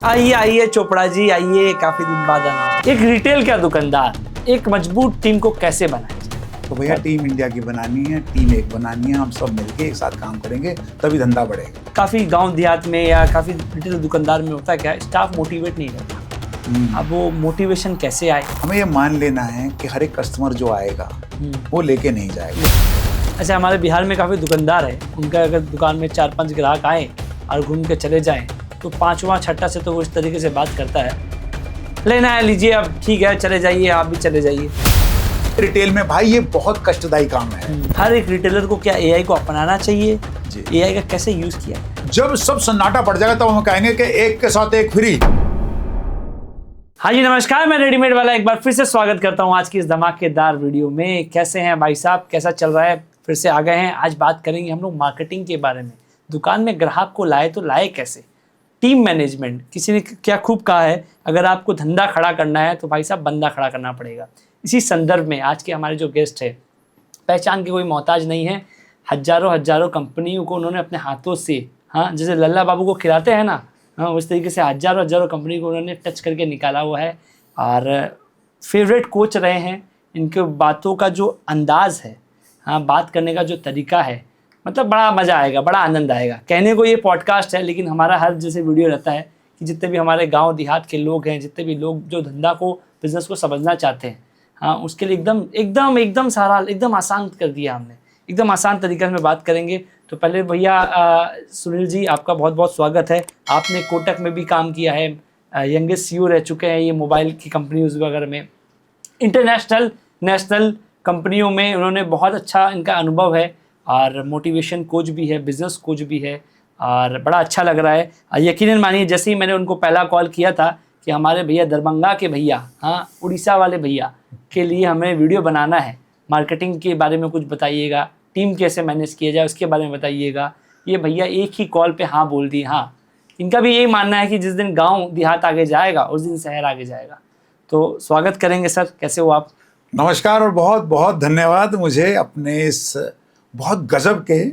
आइए आइए चोपड़ा जी, आइए, काफी दिन बाद आना। एक रिटेल का दुकानदार एक मजबूत टीम को कैसे बनाए? तो भैया टीम इंडिया की बनानी है, टीम एक बनानी है, हम सब मिलके एक साथ काम करेंगे तभी धंधा बढ़ेगा। काफी गांव देहात में या काफी रिटेल दुकानदार में होता है क्या, स्टाफ मोटिवेट नहीं रहता। अब वो मोटिवेशन कैसे आए? हमें ये मान लेना है कि हर एक कस्टमर जो आएगा वो लेके नहीं जाएगा। अच्छा, हमारे बिहार में काफी दुकानदार है, उनका अगर दुकान में 4-5 ग्राहक आए और घूम के चले जाएं तो 5वां 6ठा से तो वो इस तरीके से बात करता है, लेना है लीजिए, अब ठीक है चले जाइए, आप भी चले जाइए। रिटेल में भाई ये बहुत कष्टदायी काम है। हर एक रिटेलर को क्या एआई को अपनाना चाहिए? जी। एआई का कैसे यूज किया? जब सब सन्नाटा पड़ जाएगा तब हम कहेंगे कि एक के साथ एक फ्री। हाँ जी नमस्कार, मैं रेडीमेड वाला एक बार फिर से स्वागत करता हूँ आज की इस धमाकेदार वीडियो में। कैसे हैं भाई साहब, कैसा चल रहा है? फिर से आ गए हैं। आज बात करेंगे हम लोग मार्केटिंग के बारे में। दुकान में ग्राहक को लाए तो लाए कैसे? टीम मैनेजमेंट, किसी ने क्या खूब कहा है, अगर आपको धंधा खड़ा करना है तो भाई साहब बंदा खड़ा करना पड़ेगा। इसी संदर्भ में आज के हमारे जो गेस्ट है, पहचान के कोई मोहताज नहीं है, हजारों कंपनियों को उन्होंने अपने हाथों से, हाँ जैसे लल्ला बाबू को खिलाते हैं ना, हाँ उस तरीके से हजारों कंपनी को उन्होंने टच करके निकाला हुआ है और फेवरेट कोच रहे हैं। इनके बातों का जो अंदाज़ है, हाँ बात करने का जो तरीका है, मतलब बड़ा मज़ा आएगा, बड़ा आनंद आएगा। कहने को ये पॉडकास्ट है, लेकिन हमारा हर जैसे वीडियो रहता है कि जितने भी हमारे गांव देहात के लोग हैं, जितने भी लोग जो धंधा को, बिज़नेस को समझना चाहते हैं, हाँ उसके लिए एकदम सारा एकदम आसान कर दिया हमने, एकदम आसान तरीके में बात करेंगे। तो पहले भैया सुनील जी, आपका बहुत बहुत स्वागत है। आपने कोटक में भी काम किया है, यंगेस्ट सीईओ रह चुके हैं ये मोबाइल की कंपनीज वगैरह में, इंटरनेशनल नेशनल कंपनियों में उन्होंने बहुत अच्छा इनका अनुभव है और मोटिवेशन कोच भी है, बिजनेस कोच भी है और बड़ा अच्छा लग रहा है। यकीनन मानिए, जैसे ही मैंने उनको पहला कॉल किया था कि हमारे भैया दरभंगा के भैया, हाँ उड़ीसा वाले भैया के लिए हमें वीडियो बनाना है, मार्केटिंग के बारे में कुछ बताइएगा, टीम कैसे मैनेज किया जाए उसके बारे में बताइएगा, ये भैया एक ही कॉल पे हाँ बोल दी। हाँ, इनका भी यही मानना है कि जिस दिन गाँव देहात आगे जाएगा उस दिन शहर आगे जाएगा। तो स्वागत करेंगे सर, कैसे हो आप? नमस्कार और बहुत बहुत धन्यवाद मुझे अपने इस बहुत गजब के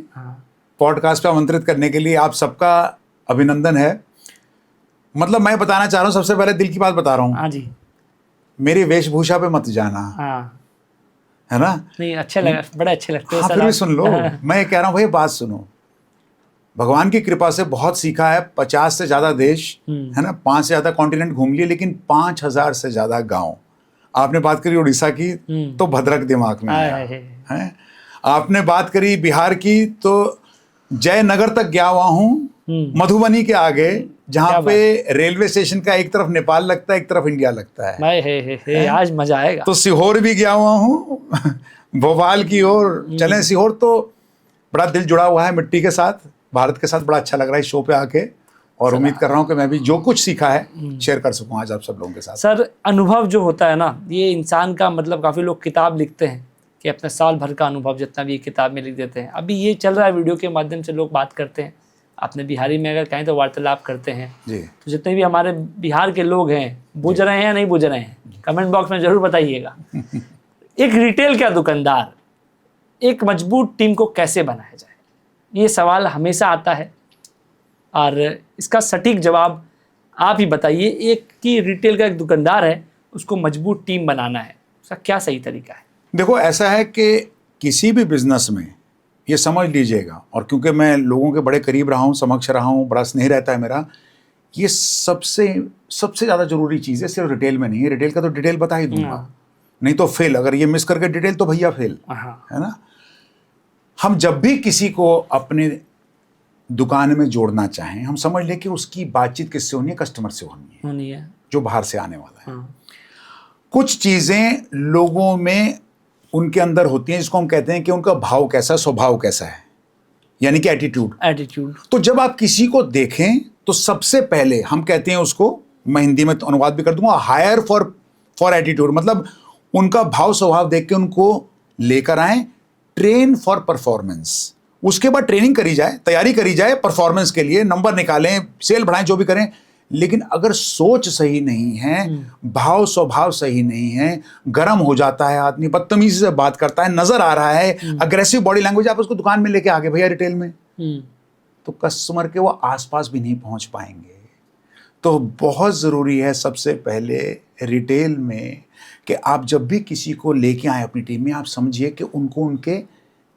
पॉडकास्ट पे आमंत्रित करने के लिए। आप सबका अभिनंदन है। मतलब मैं बताना चाह रहा हूँ, सबसे पहले दिल की बात बता रहा हूँ। हाँ जी। मेरी वेशभूषा पे मत जाना, हाँ है ना? नहीं, अच्छे लगा, बड़े अच्छे लगते हैं हाँ सर। फिर भी आप। सुन लो। मैं कह रहा हूँ भाई, बात सुनो। भगवान की कृपा से बहुत सीखा है, 50 से ज्यादा देश, है ना, 5 से ज्यादा कॉन्टिनेंट घूम लिए, लेकिन 5000 से ज्यादा गांव। आपने बात करी उड़ीसा की तो भद्रक दिमाग में आया है। आपने बात करी बिहार की तो जयनगर तक गया हुआ हूँ, मधुबनी के आगे, जहाँ पे रेलवे स्टेशन का एक तरफ नेपाल लगता है, एक तरफ इंडिया लगता है। आज मजा आएगा। तो सीहोर भी गया हुआ हूँ भोपाल की ओर चलें। सीहोर तो बड़ा दिल जुड़ा हुआ है मिट्टी के साथ, भारत के साथ। बड़ा अच्छा लग रहा है इस शो पे आके और उम्मीद कर रहा हूँ कि मैं भी जो कुछ सीखा है शेयर कर सकूँ आज आप सब लोगों के साथ। सर, अनुभव जो होता है ना, ये इंसान का, मतलब काफ़ी लोग किताब लिखते हैं कि अपने साल भर का अनुभव जितना भी किताब में लिख देते हैं। अभी ये चल रहा है, वीडियो के माध्यम से लोग बात करते हैं, अपने बिहारी में अगर कहें तो वार्तालाप करते हैं जी। तो जितने भी हमारे बिहार के लोग हैं, बुझ रहे हैं या नहीं बुझ रहे हैं, कमेंट बॉक्स में ज़रूर बताइएगा। एक रिटेल का दुकानदार एक मजबूत टीम को कैसे बनाया जाए, ये सवाल हमेशा आता है और इसका सटीक जवाब आप ही बताइए। एक कि रिटेल का एक दुकानदार है, उसको मजबूत टीम बनाना है, उसका क्या सही तरीका है? देखो, ऐसा है कि किसी भी बिजनेस में ये समझ लीजिएगा, और क्योंकि मैं लोगों के बड़े करीब रहा हूँ, समक्ष रहा हूँ, बड़ा स्नेह रहता है मेरा, ये सबसे ज़्यादा जरूरी चीज़ है। सिर्फ रिटेल में नहीं है, रिटेल का तो डिटेल बता ही दूंगा, नहीं तो फेल। अगर ये मिस करके डिटेल तो भैया फेल, है ना? हम जब भी किसी को अपने दुकान में जोड़ना चाहें, हम समझ लें कि उसकी बातचीत किससे होनी है? कस्टमर से होनी है, जो बाहर से आने वाला है। कुछ चीज़ें लोगों में उनके अंदर होती हैं जिसको हम कहते हैं कि उनका भाव कैसा, स्वभाव कैसा है, यानी कि एटीट्यूड। तो जब आप किसी को देखें तो सबसे पहले हम कहते हैं उसको, मैं हिंदी में तो अनुवाद भी कर दूंगा, हायर फॉर एटीट्यूड। मतलब उनका भाव स्वभाव देख के उनको लेकर आए, ट्रेन फॉर परफॉर्मेंस। उसके बाद ट्रेनिंग करी जाए, तैयारी करी जाए परफॉर्मेंस के लिए, नंबर निकालें, सेल बढ़ाएं, जो भी करें। लेकिन अगर सोच सही नहीं है, भाव स्वभाव सही नहीं है, गर्म हो जाता है आदमी, बदतमीजी से बात करता है, नजर आ रहा है, अग्रेसिव बॉडी लैंग्वेज, आप उसको दुकान में लेके आ गए भैया रिटेल में, तो कस्टमर के वो आसपास भी नहीं पहुंच पाएंगे। तो बहुत ज़रूरी है सबसे पहले रिटेल में कि आप जब भी किसी को लेके आए अपनी टीम में, आप समझिए कि उनको उनके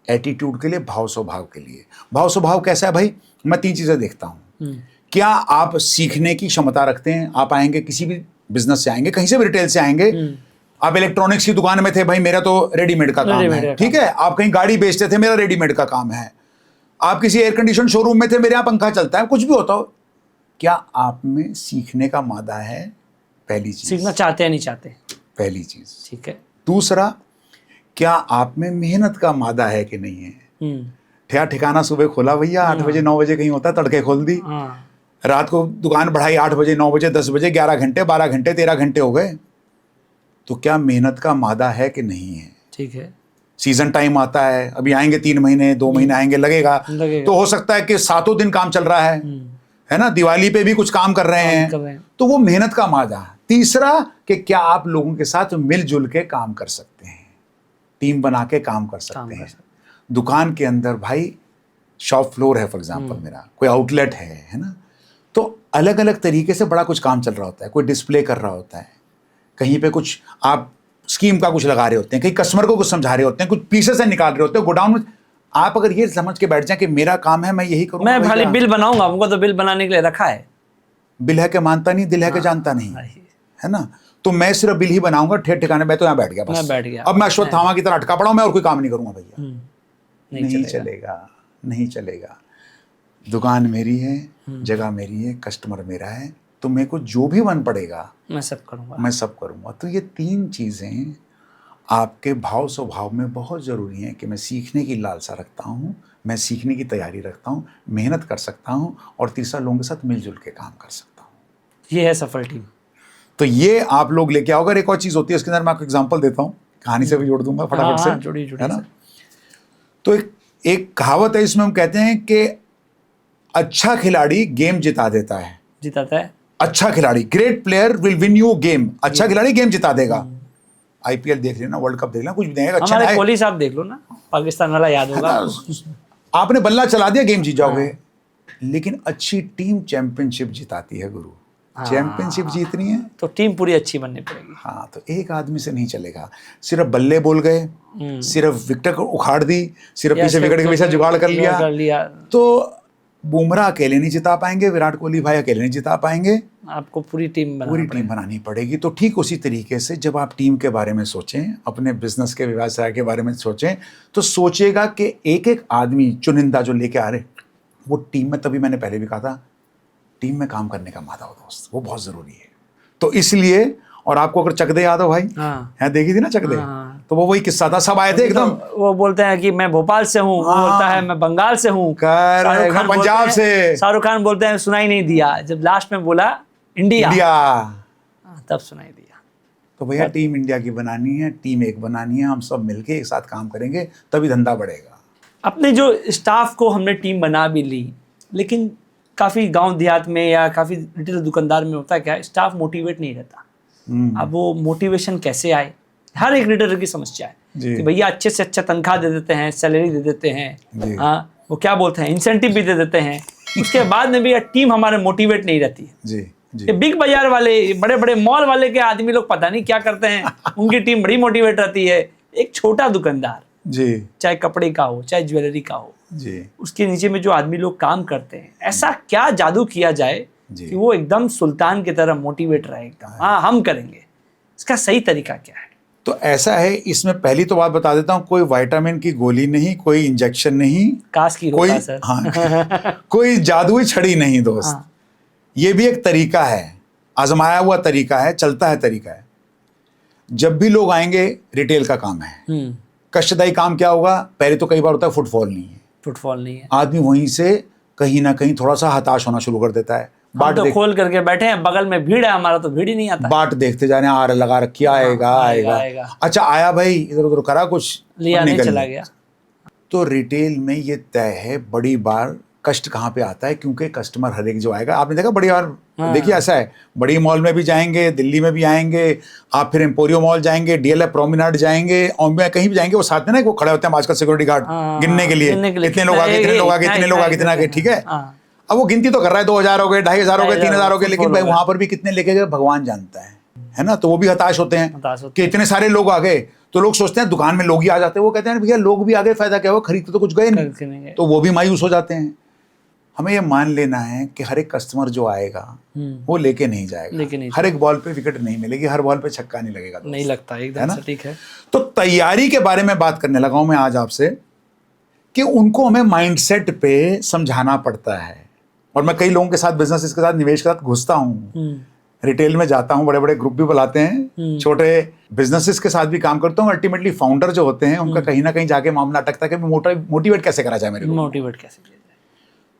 एटीट्यूड के लिए, भाव स्वभाव के लिए। भाव स्वभाव कैसा है भाई? मैं 3 चीज़ें देखता हूँ। क्या आप सीखने की क्षमता रखते हैं? आप आएंगे किसी भी बिजनेस से, आएंगे कहीं से भी, रिटेल से आएंगे, आप इलेक्ट्रॉनिक्स की दुकान में थे, भाई मेरा तो रेडीमेड का काम है, ठीक है। आप कहीं गाड़ी बेचते थे, मेरा रेडीमेड का काम है। आप किसी एयर कंडीशन शोरूम में थे, मेरे यहाँ पंखा चलता है, कुछ भी होता हो। क्या आप में सीखने का मादा है? पहली चीज। सीखना चाहते हैं नहीं चाहते? पहली चीज। ठीक है। दूसरा, क्या आप में मेहनत का मादा है कि नहीं है? ठिया ठिकाना सुबह खोला भैया 8 बजे 9 बजे कहीं होता, तड़के खोल दी, रात को दुकान बढ़ाई 8 बजे 9 बजे 10 बजे, 11 घंटे 12 घंटे 13 घंटे हो गए। तो क्या मेहनत का मादा है कि नहीं है? ठीक है। सीजन टाइम आता है, अभी आएंगे 3 महीने 2 महीने आएंगे, लगेगा। तो हो सकता है कि 7 दिन काम चल रहा है ना, दिवाली पे भी कुछ काम कर रहे हैं, तो वो मेहनत का मादा है। तीसरा, कि क्या आप लोगों के साथ मिलजुल के काम कर सकते हैं, टीम बना के काम कर सकते हैं। दुकान के अंदर भाई शॉप फ्लोर है फॉर एग्जांपल, मेरा कोई आउटलेट है ना, तो अलग अलग तरीके से बड़ा कुछ काम चल रहा होता है। कोई डिस्प्ले कर रहा होता है, कहीं पे कुछ आप स्कीम का कुछ लगा रहे होते हैं, कहीं कस्टमर को कुछ समझा रहे होते हैं, कुछ पीसेस निकाल रहे होते हैं गोडाउन में। आप अगर ये समझ के बैठ जाए कि मेरा काम है, मैं यही करूँगा, मैं खाली बिल बनाऊंगा, हमको तो बिल बनाने के लिए रखा है। बिल है के मानता नहीं, दिल है के जानता नहीं, है ना। तो मैं सिर्फ बिल ही बनाऊंगा, ठेठ ठिकाने मैं तो यहाँ बैठ गया, बस मैं बैठ गया। अब मैं अश्वत्थामा की तरह अटका पड़ा हूं, मैं और कोई काम नहीं करूंगा भैया। नहीं चलेगा। नहीं चलेगा। दुकान मेरी है, जगह मेरी है, कस्टमर मेरा है, तो मेरे को जो भी मन पड़ेगा मैं सब करूंगा। तो ये 3 चीजें आपके भाव स्वभाव में बहुत जरूरी हैं कि मैं सीखने की लालसा रखता हूँ, मैं सीखने की तैयारी रखता हूँ, मेहनत कर सकता हूँ, और तीसरा, लोगों के साथ मिलजुल के काम कर सकता हूँ। ये है सफल टीम। तो ये आप लोग लेके आओ। अगर एक और चीज होती है इसके अंदर, मैं आपको एग्जांपल देता हूँ, कहानी से भी जोड़ दूंगा फटाफट से, है ना। तो एक कहावत है, इसमें हम कहते हैं कि अच्छा खिलाड़ी गेम जिताता है। अच्छा खिलाड़ी, great player will win you game. अच्छा खिलाड़ी गेम जिता देगा। आईपीएल देख लेना, वर्ल्ड कप देख लेना, कुछ भी देगा। अच्छा, हमारे कोहली साहब देख लो ना, पाकिस्तान वाला याद होगा, आपने बल्ला चला दिया, गेम जीत जाओगे। लेकिन अच्छी टीम चैंपियनशिप जिताती है गुरु। चैंपियनशिप जीतनी है तो टीम पूरी अच्छी बननी पड़ेगी। हाँ, तो एक आदमी से नहीं चलेगा। सिर्फ बल्ले बोल गए, सिर्फ विकेट उखाड़ दी, सिर्फ पीछे विकेट के पीछे जुगाड़ कर लिया, तो बुमराह अकेले नहीं जिता पाएंगे, विराट कोहली भाई अकेले नहीं जिता पाएंगे। आपको पूरी टीम बनानी पड़ेगी। तो ठीक उसी तरीके से जब आप टीम के बारे में सोचें, अपने बिजनेस के व्यवसाय के बारे में सोचें, तो सोचेगा कि एक एक आदमी चुनिंदा जो लेके आ रहे, वो टीम में, तभी मैंने पहले भी कहा था, टीम में काम करने का मादा हो दोस्त, वो बहुत जरूरी है। तो इसलिए, और आपको अगर चक दे याद हो भाई, यहाँ देखी थी ना चक दे, तो वो वही किस्सा था, सब आए थे एकदम। वो बोलते हैं कि मैं भोपाल से हूँ, वो बोलता है मैं बंगाल से हूँ, पंजाब से। शाहरुख खान बोलते हैं सुनाई नहीं दिया, जब लास्ट में बोला इंडिया, तब सुनाई दिया। तो भैया टीम इंडिया की बनानी है, टीम एक बनानी है, हम सब मिलके एक साथ काम करेंगे, तभी धंधा बढ़ेगा। अपने जो स्टाफ को हमने टीम बना भी ली, लेकिन काफ़ी गांव देहात में या काफ़ी रिटेल दुकानदार में होता है क्या, स्टाफ मोटिवेट नहीं रहता। अब वो मोटिवेशन कैसे आए, हर एक रिटेलर की समस्या है कि भैया अच्छे से अच्छा तनख्वाह दे देते हैं, सैलरी दे देते हैं, हाँ वो क्या बोलते हैं, इंसेंटिव भी दे देते हैं, उसके बाद में भी टीम हमारे मोटिवेट नहीं रहती है। जी। ये बिग बाजार वाले, बड़े बड़े मॉल वाले के आदमी लोग पता नहीं क्या करते हैं, उनकी टीम बड़ी मोटिवेट रहती है। एक छोटा दुकानदार, जी, चाहे कपड़े का हो चाहे ज्वेलरी का हो, जी, उसके नीचे में जो आदमी लोग काम करते हैं, ऐसा क्या जादू किया जाए कि वो एकदम सुल्तान की तरह मोटिवेट रहे एकदम, हाँ हम करेंगे। इसका सही तरीका क्या है? तो ऐसा है, इसमें पहली तो बात बता देता हूँ, कोई विटामिन की गोली नहीं, कोई इंजेक्शन नहीं, काश की कोई सर। हाँ, कोई जादुई छड़ी नहीं दोस्त। हाँ। ये भी एक तरीका है, आजमाया हुआ तरीका है, चलता है तरीका है। जब भी लोग आएंगे, रिटेल का काम है, कष्टदायी काम क्या होगा, पहले तो कई बार होता है फुटफॉल नहीं है, आदमी वहीं से कहीं ना कहीं थोड़ा सा हताश होना शुरू कर देता है। बाट तो खोल करके बैठे हैं, बगल में भीड़ है, हमारा तो भीड़ ही नहीं आता। बाट देखते जा रहे हैं, आर लगा रखी, आएगा। अच्छा आया भाई, इधर उधर करा कुछ, लिया नहीं, चला गया। तो रिटेल में ये तय है बड़ी बार कष्ट कहाँ पे आता है, क्योंकि कस्टमर हर एक जो आएगा, आपने देखा बड़ी बार, देखिए ऐसा है, बड़ी मॉल में भी जाएंगे, दिल्ली में भी आएंगे, आप फिर एम्पोरियो मॉल जाएंगे, डीएलएफ प्रोमेनाड जाएंगे, और कहीं भी जाएंगे, वो साथ में ना वो खड़े होते हैं आजकल सिक्योरिटी गार्ड गिनने के लिए, कितने लोग आगे, कितने लोग आगे, कितने लोग आगे, ठीक है। अब वो गिनती तो कर रहा है 2000 हो गए, 2500 हो गए, 3000 हो गए, लेकिन भाई 4,000 वहां पर भी कितने लेके गए भगवान जानता है ना। तो वो भी हताश होते हैं हताश होते कि इतने सारे लोग आ गए। तो लोग सोचते हैं दुकान में लोग ही आ जाते हैं, वो कहते हैं भैया लोग भी आ गए, फायदा क्या हुआ, खरीदते तो कुछ गए खरीदते नहीं नहीं, गए। तो वो भी मायूस हो जाते हैं। हमें ये मान लेना है कि हर एक कस्टमर जो आएगा वो लेके नहीं जाएगा, लेके नहीं हर एक बॉल पे विकेट नहीं मिलेगी, हर बॉल पे छक्का नहीं लगेगा, नहीं लगता, एकदम सटीक है। तो तैयारी के बारे में बात करने लगा हूं मैं आज आपसे कि उनको हमें माइंडसेट पे समझाना पड़ता है। और मैं कई लोगों के साथ, बिजनेस के साथ, निवेश के साथ घुसता हूं, रिटेल में जाता हूं, बड़े बड़े ग्रुप भी बुलाते हैं, छोटे बिजनेसेस के साथ भी काम करता हूं। अल्टीमेटली फाउंडर जो होते हैं उनका कहीं ना कहीं जाके मामला अटकता है कि मोटिवेट कैसे करा जाए मेरे को। मोटिवेट कैसे किया जाए।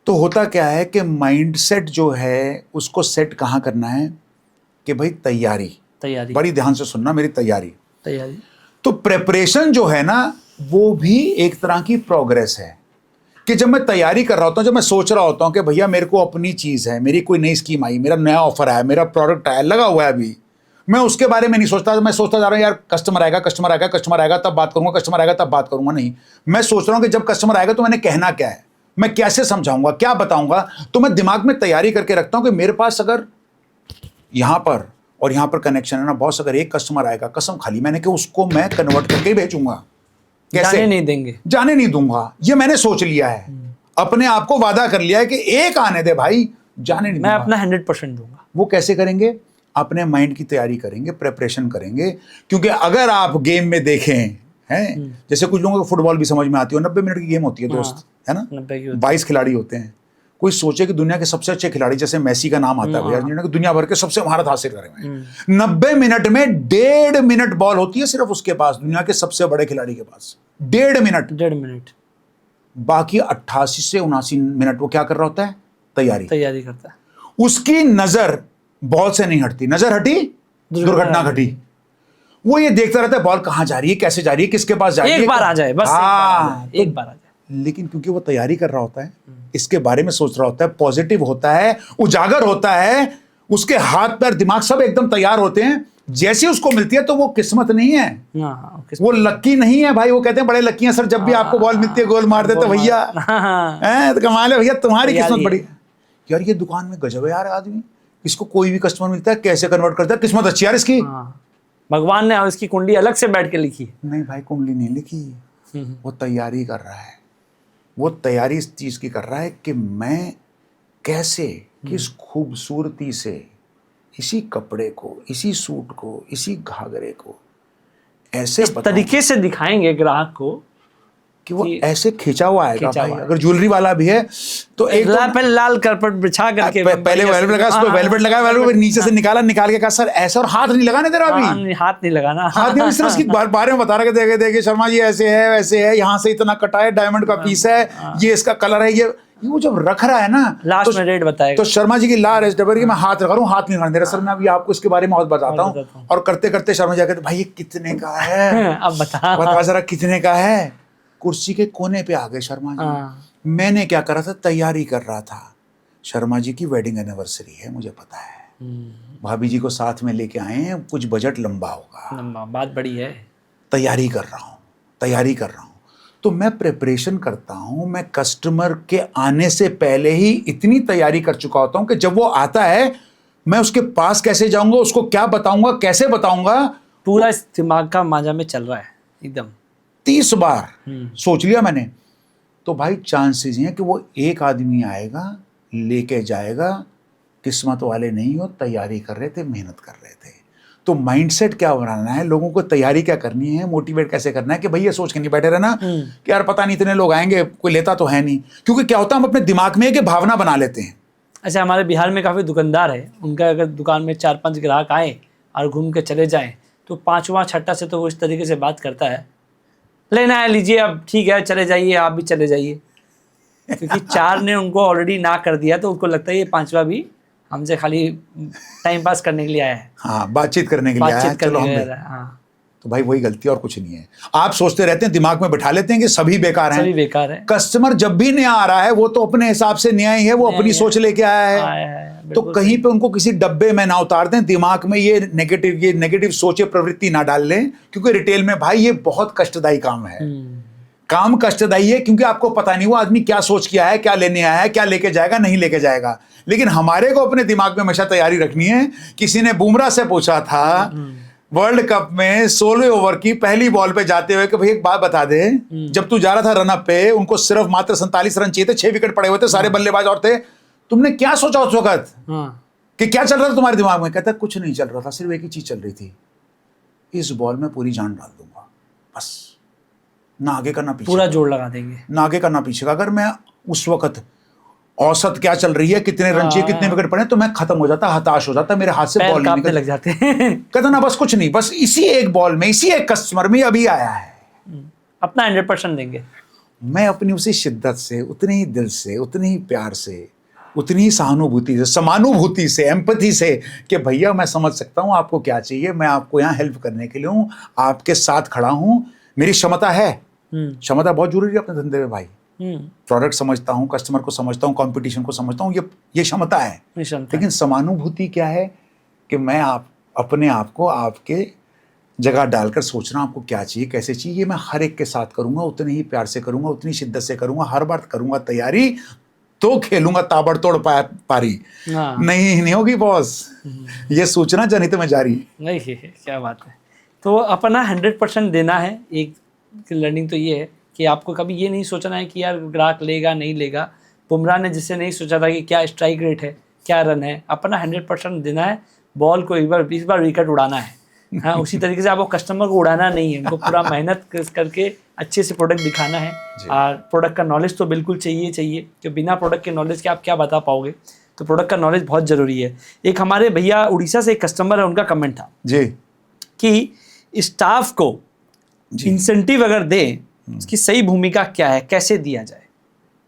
तो होता क्या है कि माइंडसेट जो है उसको सेट कहाँ करना है कि भाई तैयारी, बड़ी ध्यान से सुनना मेरी, तैयारी। तो प्रेपरेशन जो है ना वो भी एक तरह की प्रोग्रेस है कि जब मैं तैयारी कर रहा होता हूँ, जब मैं सोच रहा होता हूँ कि भैया मेरे को अपनी चीज़ है, मेरी कोई नई स्कीम आई, मेरा नया ऑफर आया, मेरा प्रोडक्ट आया, लगा हुआ है, अभी मैं उसके बारे में नहीं सोचता। मैं सोचता जा रहा हूँ यार कस्टमर आएगा, कस्टमर आएगा, कस्टमर आएगा तब बात करूंगा, कस्टमर आएगा तब बात करूंगा। नहीं, मैं सोच रहा हूँ कि जब कस्टमर आएगा तो मैंने कहना क्या है, मैं कैसे समझाऊंगा, क्या बताऊंगा। तो मैं दिमाग में तैयारी करके रखता हूँ कि मेरे पास अगर यहाँ पर और यहाँ पर कनेक्शन है ना बॉस, अगर एक कस्टमर आएगा, कसम खाली मैंने कि उसको मैं कन्वर्ट करके भेजूंगा। कैसे? जाने नहीं देंगे, जाने नहीं दूंगा, ये मैंने सोच लिया है, अपने आप को वादा कर लिया है कि एक आने दे भाई, जाने नहीं मैं दूंगा। अपना 100% दूंगा। वो कैसे करेंगे? अपने माइंड की तैयारी करेंगे, प्रेपरेशन करेंगे। क्योंकि अगर आप गेम में देखें हैं, जैसे कुछ लोगों को फुटबॉल भी समझ में आती है, 90 मिनट की गेम होती है दोस्त, है ना, 22 खिलाड़ी होते हैं। कोई सोचे कि दुनिया के सबसे अच्छे खिलाड़ी जैसे मेसी का नाम आता है भैया, जिन्होंने दुनिया भर के सबसे महारत हासिल करे हुए हैं, 90 मिनट में 1.5 मिनट बॉल होती है सिर्फ उसके पास, दुनिया के सबसे बड़े खिलाड़ी के पास 1.5 मिनट। बाकी 88 से 79 मिनट वो क्या कर रहा होता है? तैयारी करता है। उसकी नजर बॉल से नहीं हटती, नजर हटी दुर्घटना घटी। वो ये देखता रहता है बॉल कहां जा रही है, कैसे जा रही है, किसके पास जा रही है, एक बार आ जाए बस, एक बार आ जाए। लेकिन क्योंकि वो तैयारी कर रहा होता है, इसके बारे में सोच रहा होता है, पॉजिटिव होता है, उजागर होता है, उसके हाथ पैर दिमाग सब एकदम तैयार होते हैं। जैसे उसको मिलती है तो वो किस्मत नहीं है, वो लक्की नहीं है भाई। वो कहते हैं बड़े लक्की हैं सर, जब भी आपको बॉल मिलती है गोल मार देते भैया, तो कमाल है भैया, तुम्हारी किस्मत बड़ी। यार ये दुकान में गजब है यार, आदमी इसको कोई भी कस्टमर मिलता है कैसे कन्वर्ट करता है, किस्मत अच्छी यार इसकी। भगवान ने इसकी कुंडली अलग से बैठ के लिखी है। नहीं भाई, कुंडली नहीं लिखी, वो तैयारी कर रहा है। वो तैयारी इस चीज की कर रहा है कि मैं कैसे, किस खूबसूरती से इसी कपड़े को, इसी सूट को, इसी घाघरे को ऐसे इस तरीके से दिखाएंगे ग्राहक को कि वो ऐसे खिंचा हुआ आएगा भाई। अगर ज्वेलरी वाला भी है तो एक पहले लाल कार्पेट बिछा करके पहले वेलवेट लगा, उसको वेलवेट लगा, वेलवेट नीचे से निकाल के कहा सर ऐसा, और हाथ नहीं लगाने दे रहा, अभी हाथ नहीं लगाना, हाथ नहीं, सिर्फ उसकी बारे में बता रहा है, देखे शर्मा जी ऐसे है वैसे है, यहाँ से इतना कटा है, डायमंड का पीस है, ये इसका कलर है, ये वो जब रख रहा है ना लास्ट में रेट बताएगा। तो शर्मा जी की लार है कि मैं हाथ रख रहा हूँ, हाथ नहीं लगाने दे रहा सर, मैं अभी आपको इसके बारे में और बताता हूँ। और करते करते शर्मा जी कहते भाई ये कितने का है, अब बता जरा कितने का है। कुर्सी के कोने पे आ गए शर्मा जी। मैंने क्या करा था, तैयारी कर रहा था, शर्मा जी की वेडिंग एनिवर्सरी है, मुझे पता है, भाभी जी को साथ में लेके आए हैं, कुछ बजट लंबा होगा, बात बड़ी है, तैयारी कर रहा हूँ। तो मैं प्रिपरेशन करता हूँ, मैं कस्टमर के आने से पहले ही इतनी तैयारी कर चुका होता हूँ कि जब वो आता है मैं उसके पास कैसे जाऊंगा, उसको क्या बताऊंगा, कैसे बताऊंगा, पूरा इस दिमाग का मांझा में चल रहा है एकदम। 30 बार सोच लिया मैंने। तो भाई चांसेस हैं कि वो एक आदमी आएगा, लेके जाएगा, किस्मत वाले नहीं हो, तैयारी कर रहे थे, मेहनत कर रहे थे। तो माइंडसेट क्या बनाना है, लोगों को तैयारी क्या करनी है, मोटिवेट कैसे करना है कि भाई ये सोच के नहीं बैठे रहना कि यार पता नहीं इतने लोग आएंगे, कोई लेता तो है नहीं। क्योंकि क्या होता है, हम अपने दिमाग में एक भावना बना लेते हैं। अच्छा, हमारे बिहार में काफ़ी दुकानदार है, उनका अगर दुकान में 4-5 ग्राहक आए और घूम के चले जाएं तो 5वां 6ठा से तो वो इस तरीके से बात करता है, लेना है लीजिए, अब ठीक है चले जाइए, आप भी चले जाइए। क्योंकि 4 ने उनको ऑलरेडी ना कर दिया तो उनको लगता है ये 5वां भी हमसे खाली टाइम पास करने के लिए आया है, हाँ, बातचीत करने के लिए आया है, चलो हम हाँ। तो भाई वही गलती और कुछ नहीं है। आप सोचते रहते हैं, दिमाग में बिठा लेते हैं कि सभी बेकार हैं, सभी बेकार है। कस्टमर जब भी नया आ रहा है वो तो अपने हिसाब से नया ही है, वो अपनी सोच लेके आया है। तो कहीं पे उनको किसी डब्बे में ना उतार दें, दिमाग में ये नेगेटिव सोचे प्रवृत्ति ना डाल लें। क्योंकि रिटेल में भाई ये बहुत कष्टदायी काम है। काम कष्टदायी है क्योंकि आपको पता नहीं वो आदमी क्या सोच के आया है, क्या लेने आया है, क्या लेके जाएगा, नहीं लेके जाएगा। लेकिन हमारे को अपने दिमाग में हमेशा तैयारी रखनी है। किसी ने बुमराह से पूछा था वर्ल्ड कप में 16 ओवर की पहली बॉल पे जाते हुए कि भाई एक बात बता दे, जब तू जा रहा था रनअप पे, उनको सिर्फ मात्र 47 रन चाहिए थे, 6 विकेट पड़े हुए थे, सारे बल्लेबाज और थे, तुमने क्या सोचा उस वक्त कि क्या चल रहा था तुम्हारे दिमाग में? कहता कुछ नहीं चल रहा था, सिर्फ एक ही चीज चल रही थी, इस बॉल में पूरी जान डाल दूंगा, बस, ना आगे का ना पीछे, पूरा जोर लगा देंगे, ना आगे का ना पीछे का। अगर मैं उस वक्त औसत क्या चल रही है, कितने रन चाहिए, कितने विकेट पड़े, तो मैं खत्म हो जाता, हताश हो जाता, मेरे हाथ से बॉल नहीं निकल लग जाते। कहता ना बस कुछ नहीं, बस इसी एक बॉल में, इसी एक कस्टमर में अभी आया है, अपना 100% देंगे। मैं अपनी उसी शिद्दत से, उतने ही दिल से, उतने ही प्यार से, उतनी ही सहानुभूति से, समानुभूति से, एम्पैथी से कि भैया मैं समझ सकता हूँ आपको क्या चाहिए, मैं आपको यहाँ हेल्प करने के लिए हूँ, आपके साथ खड़ा हूँ, मेरी क्षमता है। क्षमता बहुत जरूरी है अपने धंधे में भाई। प्रोडक्ट समझता हूँ, कस्टमर को समझता हूँ, कंपटीशन को समझता हूँ, ये क्षमता है। लेकिन समानुभूति क्या है कि मैं अपने आप को आपके जगह डालकर सोच रहा हूँ आपको क्या चाहिए, कैसे चाहिए, ये मैं हर एक के साथ करूंगा, उतने ही प्यार से करूंगा, उतनी शिद्दत से करूंगा, हर बार करूंगा तैयारी, तो खेलूंगा ताबड़तोड़ पारी, नहीं होगी बॉस, ये सोचना जनित में जारी। नहीं, क्या बात है। तो अपना 100% देना है। एक लर्निंग तो ये है कि आपको कभी ये नहीं सोचना है कि यार ग्राहक लेगा नहीं लेगा। बुमराह ने जिससे नहीं सोचा था कि क्या स्ट्राइक रेट है, क्या रन है, अपना 100% देना है। बॉल को इस बार विकेट उड़ाना है। हाँ, उसी तरीके से आपको कस्टमर को उड़ाना नहीं है, उनको पूरा मेहनत करके अच्छे से प्रोडक्ट दिखाना है। और प्रोडक्ट का नॉलेज तो बिल्कुल चाहिए कि बिना प्रोडक्ट के नॉलेज के आप क्या बता पाओगे। तो प्रोडक्ट का नॉलेज बहुत ज़रूरी है। एक हमारे भैया उड़ीसा से एक कस्टमर है, उनका कमेंट था जी कि स्टाफ को इंसेंटिव अगर दें, उसकी सही भूमिका क्या है, कैसे दिया जाए?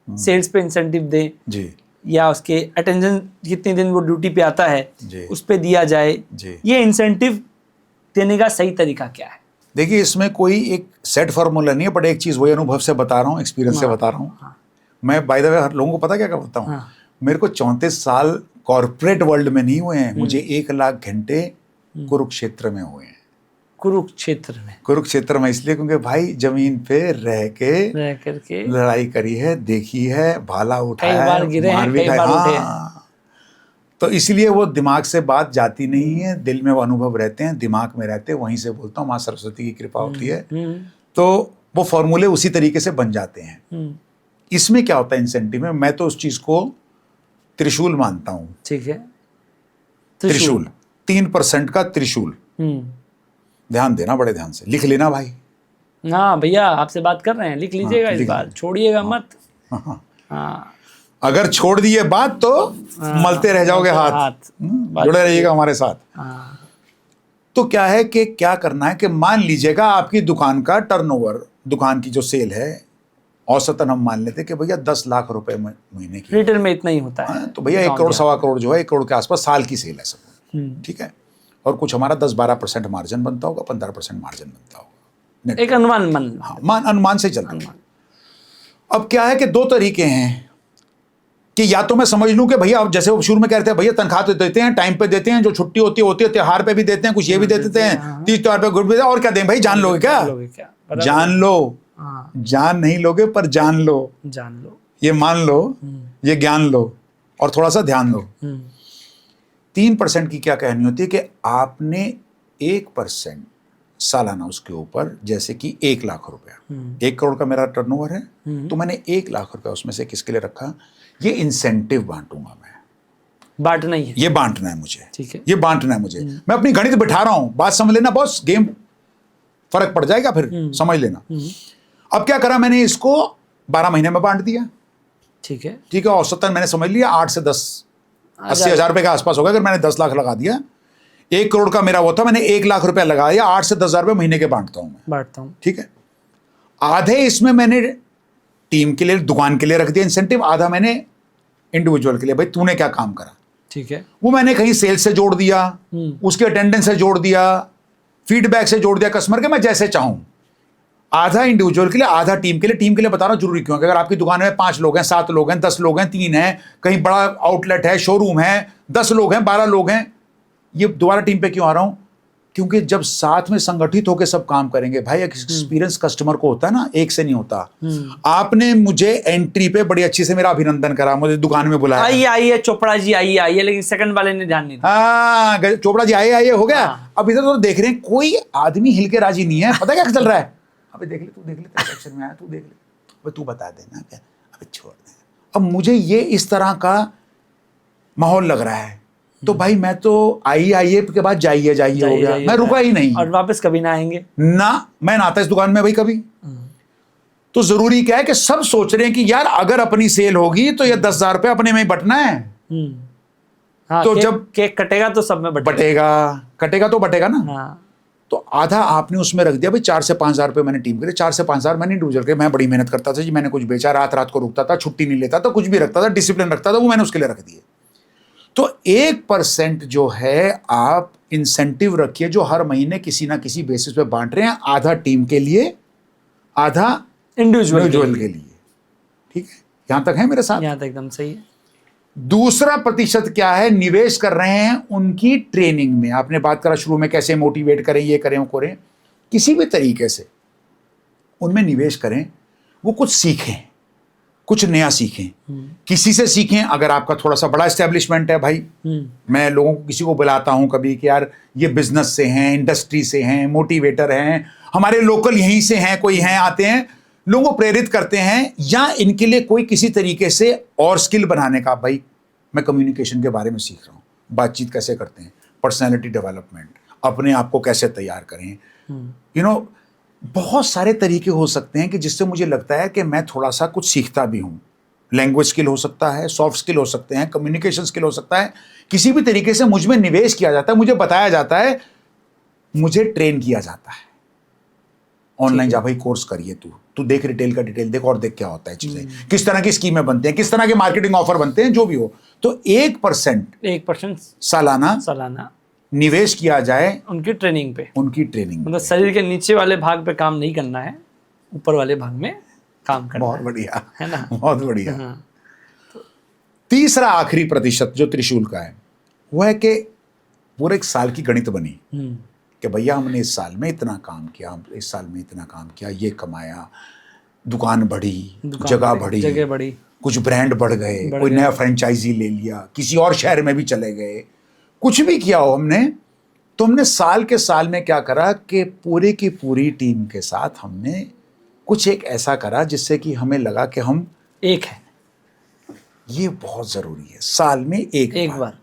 सेल्स पे इंसेंटिव दें जी, या उसके अटेंडेंस कितने दिन वो ड्यूटी पे आता है उस पे दिया जाए, ये इंसेंटिव देने का सही तरीका क्या है? देखिए, इसमें कोई एक सेट फार्मूला नहीं है, बट एक चीज़ वही अनुभव से बता रहा हूँ, एक्सपीरियंस से बता रहा हूँ। मैं बाय द वे हर लोगों को पता क्या करता हूँ, मेरे को 34 साल कॉर्पोरेट वर्ल्ड में नहीं हुए हैं, मुझे 1 लाख घंटे कुरुक्षेत्र में हुए हैं। कुरुक्षेत्र में इसलिए क्योंकि भाई जमीन पे रह करके लड़ाई करी है, देखी है, भाला उठाया, कई बार गिरे हैं, कई बार उठे हैं। तो इसलिए वो दिमाग से बात जाती नहीं है, दिल में वो अनुभव रहते हैं, दिमाग में रहते हैं, वहीं से बोलता हूँ, माँ सरस्वती की कृपा होती है, तो वो फॉर्मूले उसी तरीके से बन जाते हैं। इसमें क्या होता है इंसेंटिव में, मैं तो उस चीज को त्रिशूल मानता हूँ। ठीक है, त्रिशूल 3% का त्रिशूल, ध्यान देना, बड़े ध्यान से लिख लेना भाई। हाँ भैया, आपसे बात कर रहे हैं, लिख लीजिएगा, इस बार छोड़िएगा मत। हाँ, अगर छोड़ दिए बात तो मलते रह जाओगे हाथ। जुड़े रहिएगा हमारे साथ। तो क्या है कि क्या करना है कि मान लीजिएगा आपकी दुकान का टर्नओवर, दुकान की जो सेल है, औसतन हम मान लेते कि भैया 10 लाख रुपए महीने की, रिटेल में इतना ही होता है। तो भैया 1 करोड़ 1.25 करोड़ जो है, 1 करोड़ के आसपास साल की सेल है सब, ठीक है। और कुछ हमारा 10-12% मार्जिन बनता होगा, 15% मार्जिन बनता होगा, एक अनुमान, हाँ, अनुमान से चलता है। अब क्या है कि 2 तरीके हैं कि या तो मैं समझ लूं कि भैया, अब जैसे वो शुरू में कह रहे थे भैया तनख्वाह तो देते हैं, टाइम पे देते हैं, जो छुट्टी होती है त्योहार पे भी देते हैं, कुछ ये भी दे देते हैं, 30 त्योहार पे गुड भी, और क्या दें भाई, जान लोगे क्या? जान लो, जान नहीं लोगे पर जान लो, ये मान लो, ये ज्ञान लो, और थोड़ा सा ध्यान लो। 3% की क्या कहनी होती है कि आपने 1% सालाना उसके ऊपर, जैसे कि 1 लाख रुपया, 1 करोड़ का मेरा टर्नओवर है, तो मैंने 1 लाख रुपया उसमें से किसके लिए रखा, ये इंसेंटिव बांटूंगा मैं। बांटना ही है, ये बांटना है मुझे, ठीक है, ये बांटना है मुझे। मैं अपनी गणित बिठा रहा हूं, बात समझ लेना बॉस, गेम फर्क पड़ जाएगा फिर, समझ लेना। अब क्या करा मैंने, इसको 12 महीने में बांट दिया, ठीक है, ठीक है। औसतन मैंने समझ लिया 8 से 10 80 हज़ार रुपए के आसपास होगा। अगर मैंने 10 लाख लगा दिया, 1 करोड़ का मेरा वो था, मैंने 1 लाख रुपया लगाया, 8 से 10 हज़ार रुपये महीने के बांटता हूँ, ठीक है। आधे इसमें मैंने टीम के लिए, दुकान के लिए रख दिया इंसेंटिव, आधा मैंने इंडिविजुअल के लिए, भाई तूने क्या काम करा, ठीक है, वो मैंने कहीं सेल्स से जोड़ दिया, उसके अटेंडेंस से जोड़ दिया, फीडबैक से जोड़ दिया कस्टमर के, मैं जैसे चाहूं। आधा इंडिविजुअल के लिए, आधा टीम के लिए। टीम के लिए बता रहा हूं जरूरी क्यों, अगर आपकी दुकान में 5 लोग हैं, 7 लोग हैं, 10 लोग हैं, 3 हैं, कहीं बड़ा आउटलेट है, शोरूम है, 10 लोग हैं, 12 लोग हैं, ये दोबारा टीम पे क्यों आ रहा हूं, क्योंकि जब साथ में संगठित होकर सब काम करेंगे भाई, एक एक्सपीरियंस कस्टमर को होता है ना, एक से नहीं होता। आपने मुझे एंट्री पे बड़ी अच्छी से मेरा अभिनंदन करा, मुझे दुकान में बुलाया, आइए आइए चोपड़ा जी आइए आइए, लेकिन सेकंड वाले ने ध्यान नहीं दिया। हाँ चोपड़ा जी आइए आइए हो गया। अब इधर तो देख रहे हैं कोई आदमी हिल के राजी नहीं है, पता क्या चल रहा है, अबे देख ले तू, देख ले तेरे सेक्शन में आया, तू देख ले, अबे तू बता देना क्या, अबे छोड़ दे। अब मुझे ये इस तरह का माहौल लग रहा है, तो भाई मैं तो आइए के बाद जाइए हो गया, मैं रुका ही नहीं और वापस कभी ना आएंगे ना, मैं ना आता इस दुकान में भाई कभी। तो जरूरी क्या है कि सब सोच रहे हैं कि यार अगर अपनी सेल होगी तो ये 10,000 रुपये अपने में ही बटना है। हाँ, तो जब केक कटेगा तो सब में कटेगा तो बटेगा ना। हाँ। तो आधा आपने उसमें रख दिया भाई, 4 से 5,000 रुपये मैंने टीम के लिए, 4 से 5,000 मैंने इंडिविजुअल के, मैं बड़ी मेहनत करता था जी, मैंने कुछ बेचा, रात को रुकता था, छुट्टी नहीं लेता था, कुछ भी रखता था, डिसिप्लिन रखता था, वो मैंने उसके लिए रख दिए। तो 1% जो है आप इंसेंटिव रखिए, जो हर महीने किसी ना किसी बेसिस पे बांट रहे हैं, आधा टीम के लिए, आधा इंडिविजुअल के लिए। ठीक है, यहां तक है मेरे साथ? यहां तक एकदम सही है। दूसरा प्रतिशत क्या है, निवेश कर रहे हैं उनकी ट्रेनिंग में। आपने बात करा शुरू में कैसे मोटिवेट करें, ये करें वो करें, किसी भी तरीके से उनमें निवेश करें, वो कुछ सीखें, कुछ नया सीखें, किसी से सीखें। अगर आपका थोड़ा सा बड़ा एस्टेब्लिशमेंट है भाई, मैं लोगों को किसी को बुलाता हूं कभी कि यार ये बिजनेस से हैं, इंडस्ट्री से हैं, मोटिवेटर हैं, हमारे लोकल यहीं से हैं, कोई हैं, आते हैं, लोगों को प्रेरित करते हैं, या इनके लिए कोई किसी तरीके से और स्किल बनाने का। भाई मैं कम्युनिकेशन के बारे में सीख रहा हूँ, बातचीत कैसे करते हैं, पर्सनैलिटी डेवलपमेंट, अपने आप को कैसे तैयार करें, यू नो बहुत सारे तरीके हो सकते हैं कि जिससे मुझे लगता है कि मैं थोड़ा सा कुछ सीखता भी हूँ। लैंग्वेज स्किल हो सकता है, सॉफ्ट स्किल हो सकते हैं, कम्युनिकेशन स्किल हो सकता है, किसी भी तरीके से मुझ में निवेश किया जाता है, मुझे बताया जाता है, मुझे ट्रेन किया जाता है। ऑनलाइन जा भाई, कोर्स करिए, तू देख रिटेल का डिटेल देख और देख क्या होता है चीजें, किस तरह की स्कीमें बनते हैं, किस तरह के मार्केटिंग ऑफर बनते हैं, जो भी हो। तो 1% सालाना निवेश किया जाए उनकी ट्रेनिंग पे, मतलब शरीर के नीचे वाले भाग पे काम नहीं करना है, ऊपर वाले भाग में काम करना बहुत बढ़िया है ना, बहुत बढ़िया। हाँ। तीसरा आखिरी प्रतिशत जो त्रिशूल का है, वो है कि पूरे एक साल की गणित बनी कि भैया हमने इस साल में इतना काम किया, इस साल में इतना काम किया, ये कमाया, दुकान बढ़ी, जगह बढ़ी, कुछ ब्रांड बढ़ गए, कोई नया फ्रेंचाइजी ले लिया, किसी और शहर में भी चले गए, कुछ भी किया हो हमने। तो हमने साल के साल में क्या करा कि पूरे की पूरी टीम के साथ हमने कुछ एक ऐसा करा जिससे कि हमें लगा कि हम एक है। ये बहुत जरूरी है, साल में एक बार।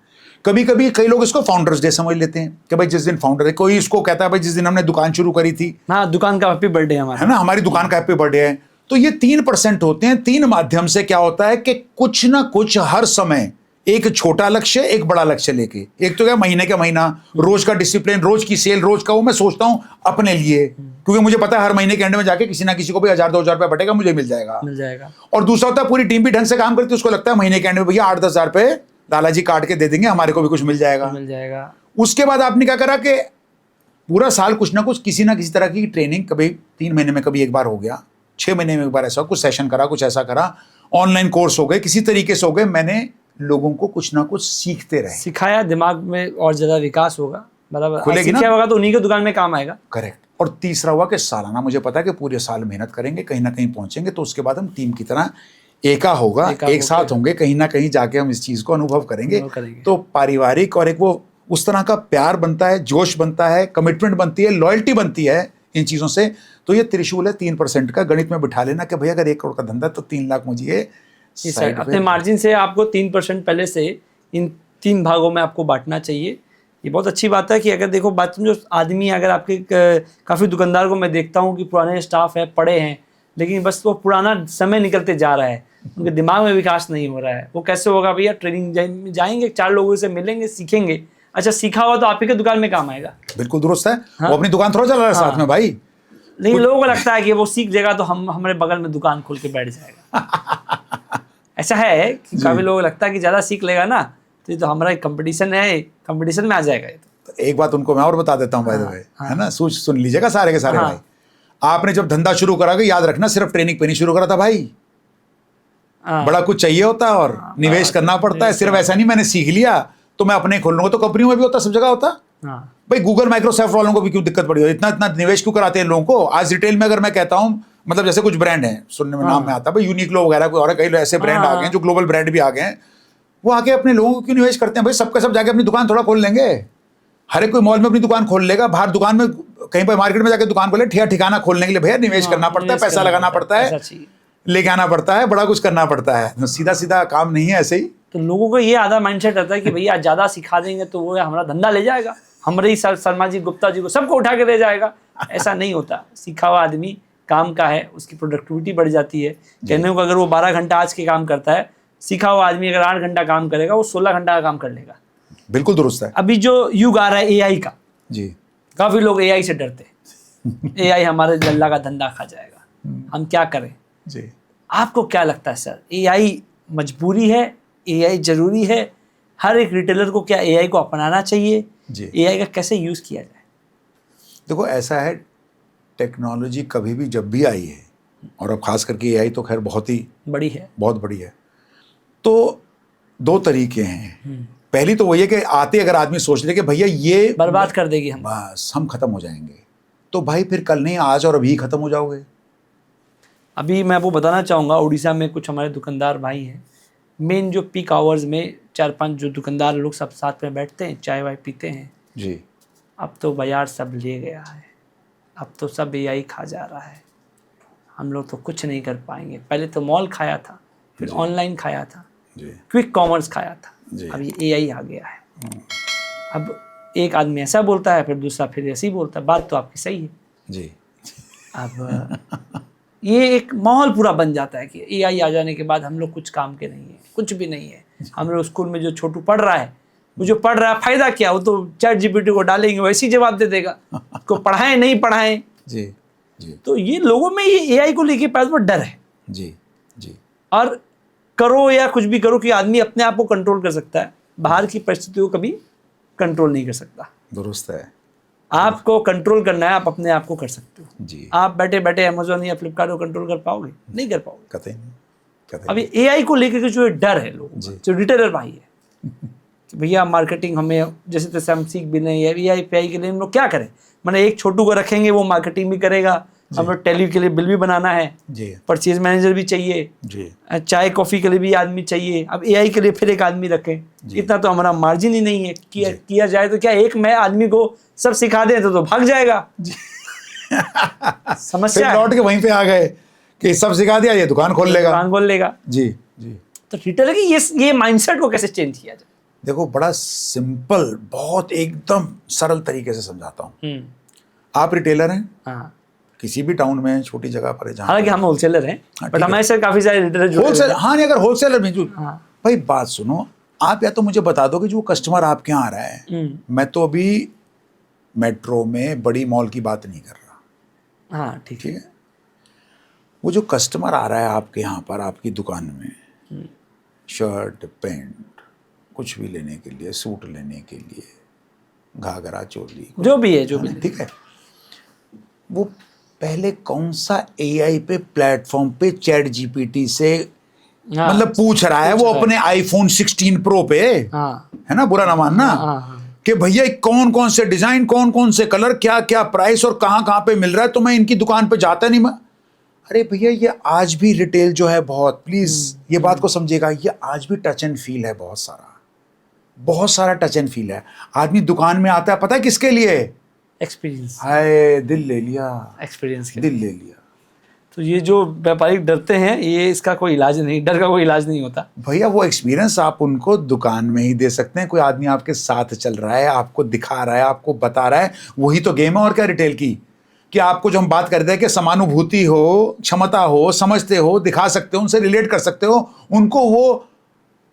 कभी कभी कई लोग इसको फाउंडर्स डे समझ लेते हैं कि भाई जिस दिन फाउंडर है, कोई इसको कहता है भाई जिस दिन हमने दुकान शुरू करी थी, हाँ दुकान का हैप्पी बर्थडे हमारा, है ना, हमारी दुकान का हैप्पी बर्थडे है। तो ये 3% होते हैं। 3 माध्यम से क्या होता है कि कुछ ना कुछ हर समय एक छोटा लक्ष्य, एक बड़ा लक्ष्य लेके, एक तो क्या महीने का महीना, रोज का डिसिप्लिन, रोज की सेल, रोज का वो मैं सोचता हूं अपने लिए, क्योंकि मुझे पता है हर महीने के एंड में जाके किसी ना किसी को भी 1,000-2,000 रुपए बटेगा, मुझे मिल जाएगा। और दूसरा होता है पूरी टीम भी ढंग से काम करती है, उसको लगता है महीने के एंड में भैया 8-10,000 रुपए लाला जी काट के दे देंगे, हमारे को भी कुछ मिल जाएगा। उसके बाद आपने क्या करा कि पूरा साल कुछ ना कुछ किसी ना किसी तरह की ट्रेनिंग, कभी 3 महीने में कभी एक बार हो गया, 6 महीने में एक बार ऐसा कुछ सेशन करा, कुछ ऐसा करा, ऑनलाइन कोर्स हो गए, किसी तरीके से हो गए, मैंने लोगों को कुछ ना कुछ सीखते रहे, सिखाया, दिमाग में और ज्यादा विकास होगा, मतलब खुलेगी ना, होगा तो उन्हीं के दुकान में काम आएगा। करेक्ट। और तीसरा हुआ कि सालाना मुझे पता है कि पूरे साल मेहनत करेंगे, कहीं ना कहीं पहुंचेंगे, तो उसके बाद हम टीम की तरह एका होगा, एक साथ होंगे, कहीं ना कहीं जाके हम इस चीज को अनुभव करेंगे। तो पारिवारिक और एक वो उस तरह का प्यार बनता है, जोश बनता है, कमिटमेंट बनती है, लॉयल्टी बनती है इन चीजों से। तो ये त्रिशूल है 3% का, गणित में बिठा लेना कि भैया अगर 1 करोड़ का धंधा तो 3 लाख मुझे अपने मार्जिन से आपको 3% पहले से इन 3 भागों में आपको बांटना चाहिए। ये बहुत अच्छी बात है कि अगर देखो बात जो आदमी, अगर आपके काफ़ी दुकानदार को मैं देखता हूँ कि पुराने स्टाफ है, पढ़े हैं, लेकिन बस वो पुराना समय निकलते जा रहा है, उनके दिमाग में विकास नहीं हो रहा है। वो कैसे होगा भैया? ट्रेनिंग जाएंगे, 4 लोगों से मिलेंगे, सीखेंगे, अच्छा सीखा हुआ तो आप ही के दुकान में काम आएगा। बिल्कुल दुरुस्त है। हाँ? वो अपनी दुकान थोड़ा चला रहा है साथ में भाई, लेकिन लोगों को लगता है कि वो सीख जाएगा तो हम हमारे बगल में दुकान खोल के बैठ जाएगा। ऐसा है कि काफी लोगों को लगता है कि ज्यादा सीख लेगा ना तो ये तो हमारा कंपटीशन है, कंपटीशन में आ जाएगा। तो एक बात उनको मैं और बता देता हूँ, बाय द वे, है ना, सुन लीजिएगा सारे के सारे भाई। आपने जब धंधा शुरू करा, याद रखना सिर्फ ट्रेनिंग पे नहीं शुरू करा था भाई, बड़ा कुछ चाहिए होता है और निवेश करना पड़ता है। सिर्फ ऐसा नहीं मैंने सीख लिया तो मैं अपने खोल लूंगा, तो कंपनियों में भी होता, सब जगह होता। हाँ भाई गूगल माइक्रोसॉफ्ट वालों को भी क्यों दिक्कत पड़ी हो, इतना इतना निवेश क्यों कराते हैं लोगों को। आज रिटेल में अगर मैं कहता हूँ, मतलब जैसे कुछ ब्रांड हैं, सुनने में नाम में आता है भाई, यूनिक्लो वगैरह कोई और कई ऐसे ब्रांड आ गए हैं जो ग्लोबल ब्रांड भी आ गए हैं, वो आके अपने लोगों को क्यों निवेश करते हैं। भाई सबका सब जाके अपनी दुकान थोड़ा खोल लेंगे, हर एक कोई मॉल में अपनी दुकान खोल लेगा, बाहर दुकान में कहीं पर मार्केट में जाकर दुकान खोले, ठिकाना खोलने के लिए भैया निवेश करना पड़ता है, पैसा लगाना पड़ता है, लेके आना पड़ता है, बड़ा कुछ करना पड़ता है, सीधा सीधा काम नहीं है ऐसे ही। तो लोगों को ये आधा माइंडसेट रहता है कि भैया ज्यादा सिखा देंगे तो वो हमारा धंधा ले जाएगा, हमारे ही शर्मा जी, गुप्ता जी को सबको उठा के ले जाएगा। ऐसा नहीं होता। सीखा हुआ आदमी काम का है, उसकी प्रोडक्टिविटी बढ़ जाती है। कहने को अगर वो 12 घंटा आज के काम करता है, सीखा हुआ आदमी अगर 8 घंटा काम करेगा, वो 16 घंटा का काम कर लेगा। बिल्कुल दुरुस्त है। अभी जो युग आ रहा है एआई का, जी, काफी लोग एआई से डरते हैं। एआई हमारे जल्ला का धंधा खा जाएगा, हम क्या करें। जी, आपको क्या लगता है सर, एआई मजबूरी है, एआई जरूरी है? हर एक रिटेलर को क्या एआई को अपनाना चाहिए? जी, एआई का कैसे यूज किया जाए? देखो ऐसा है, टेक्नोलॉजी कभी भी जब भी आई है, और अब खास करके एआई तो खैर बहुत ही बड़ी है, बहुत बड़ी है, तो 2 तरीके हैं। पहली तो वही है कि आते अगर आदमी सोच ले कि भैया ये बर्बाद कर देगी हम, बस हम खत्म हो जाएंगे, तो भाई फिर कल नहीं आज और अभी खत्म हो जाओगे। अभी मैं आपको बताना चाहूँगा, उड़ीसा में कुछ हमारे दुकानदार भाई हैं, मेन जो पीक आवर्स में 4-5 जो दुकानदार लोग सब साथ में बैठते हैं, चाय वाय पीते हैं। जी, अब तो बाजार सब ले गया है, अब तो सब एआई खा जा रहा है, हम लोग तो कुछ नहीं कर पाएंगे। पहले तो मॉल खाया था, फिर ऑनलाइन खाया था, जी, क्विक कॉमर्स खाया था, जी। अब ये एआई आ गया है। अब एक आदमी ऐसा बोलता है, फिर दूसरा फिर ऐसे ही बोलता है। बात तो आपकी सही है। जी, अब ये एक माहौल पूरा बन जाता है कि एआई आ जाने के बाद हम लोग कुछ काम के नहीं है, कुछ भी नहीं है। हम लोग स्कूल में जो छोटू पढ़ रहा है, वो जो पढ़ रहा है फायदा क्या, वो तो चैट जीपीटी को डालेंगे वैसे ही जवाब दे देगा, को पढ़ाएं नहीं पढ़ाएं। जी, जी, तो ये लोगों में ये एआई को लेके पहले तो डर है। जी, जी, और करो या कुछ भी करो कि आदमी अपने आप को कंट्रोल कर सकता है, बाहर की परिस्थितियों को कभी कंट्रोल नहीं कर सकता। दुरुस्त है। आपको कंट्रोल करना है, आप अपने आप को कर सकते हो। जी, आप बैठे बैठे अमेजोन या फ्लिपकार्ट को कंट्रोल कर पाओगे? नहीं कर पाओगे। कतई नहीं, कतई अभी एआई को लेकर के जो डर है लोगों का, जी। जो रिटेलर भाई है कि भैया मार्केटिंग हमें जैसे तैसे हम सीख भी नहीं है, एआई पे के लिए हम लोग क्या करें। मैंने एक छोटू को रखेंगे, वो मार्केटिंग भी करेगा, हम लोग टेली के लिए बिल भी बनाना है, जी, परचेज मैनेजर भी चाहिए, जी, चाय कॉफ़ी के लिए भी आदमी चाहिए, अब एआई के लिए फिर एक आदमी रखें। इतना तो हमारा मार्जिन ही नहीं है। किया जाए तो क्या एक मैं आदमी को सब सिखा दें तो भाग जाएगा। समस्या फिर लौट के वहीं पे आ गए कि सब सिखा दिया, ये दुकान खोल लेगा, दुकान खोल लेगा। जी, जी। तो रिटेलर की ये माइंडसेट को कैसे चेंज किया जाए? देखो बड़ा सिंपल, बहुत एकदम सरल तरीके से समझाता हूँ। आप रिटेलर हैं, हाँ, किसी भी टाउन में छोटी जगह पर है जहाँ हालांकि हम होलसेलर हैं, हाँ, बट ठीक हमारे साथ काफी सारे रिटेलर जुड़े होलसेल, हुए हैं। हाँ नहीं, अगर होलसेलर में जो हाँ। भाई बात सुनो, आप या तो मुझे बता दो कि जो कस्टमर आपके यहाँ आ रहा है, मैं तो अभी मेट्रो में बड़ी मॉल की बात नहीं कर रहा, हाँ ठीक है। ठीक है। वो जो कस्टमर आ रहा है आपके यहाँ पर, आपकी दुकान में, शर्ट पैंट कुछ भी लेने के लिए, सूट लेने के लिए, घाघरा चोली, जो भी है, जो भी है। ठीक है, वो पहले कौन सा एआई पे प्लेटफॉर्म पे चैट जीपीटी से हाँ, मतलब पूछ रहा है, वो अपने आईफोन 16 प्रो पे, हाँ, है ना, बुरा ना मानना, हाँ, हाँ। कि भैया कौन कौन से डिजाइन, कौन कौन से कलर, क्या क्या प्राइस और कहाँ कहाँ पे मिल रहा है, तो मैं इनकी दुकान पे जाता नहीं। मैं अरे भैया ये आज भी रिटेल जो है बहुत, प्लीज ये बात को समझिएगा, ये आज भी टच एंड फील है, बहुत सारा टच एंड फील है। आदमी दुकान में आता है पता है किसके लिए? एक्सपीरियंस, हाय दिल ले लिया, एक्सपीरियंस के। दिल ले लिया। तो ये जो व्यापारिक डरते हैं, ये इसका कोई इलाज नहीं, डर का कोई इलाज नहीं होता। भैया वो एक्सपीरियंस आप उनको दुकान में ही दे सकते हैं। कोई आदमी आपके साथ चल रहा है, आपको दिखा रहा है, आपको बता रहा है, वही तो गेम है। और क्या रिटेल की, कि आपको जो हम बात करते हैं कि समानुभूति हो, क्षमता हो, समझते हो, दिखा सकते हो, उनसे रिलेट कर सकते हो, उनको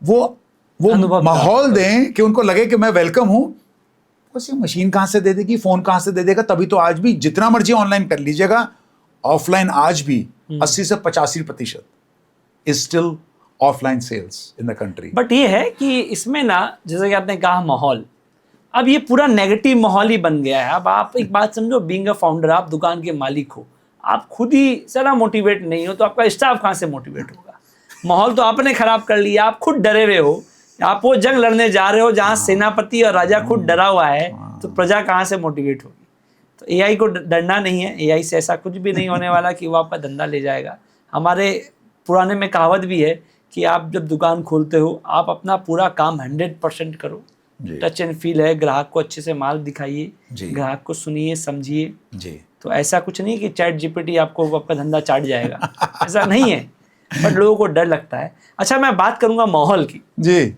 वो माहौल दें कि उनको लगे कि मैं वेलकम हूं। बस ये मशीन कहां से दे देगी, फोन कहां से दे देगा? तभी तो आज भी जितना मर्जी ऑनलाइन कर लीजिएगा, ऑफलाइन आज भी 80 से 85% is still offline sales in the country. But ये है कि इसमें ना, जैसे कि आपने कहा माहौल, अब ये पूरा नेगेटिव माहौल ही बन गया है। अब आप एक बात समझो, बीइंग अ फाउंडर, आप दुकान के मालिक हो, आप खुद ही जरा मोटिवेट नहीं हो तो आपका स्टाफ कहाँ से मोटिवेट होगा? माहौल तो आपने खराब कर लिया, आप खुद डरे हुए हो। आप वो जंग लड़ने जा रहे हो जहाँ सेनापति और राजा खुद डरा हुआ है, तो प्रजा कहाँ से मोटिवेट होगी? तो एआई को डरना नहीं है, एआई से ऐसा कुछ भी नहीं होने वाला कि वो आपका धंधा ले जाएगा। हमारे पुराने में कहावत भी है कि आप जब दुकान खोलते हो आप अपना पूरा काम 100% करो, टच एंड फील है, ग्राहक को अच्छे से माल दिखाइए, ग्राहक को सुनिए समझिए जी। तो ऐसा कुछ नहीं कि चैट जीपीटी आपको आपका धंधा चाट जाएगा, ऐसा नहीं है, पर लोगों को डर लगता है। अच्छा, मैं बात करूंगा माहौल की जी।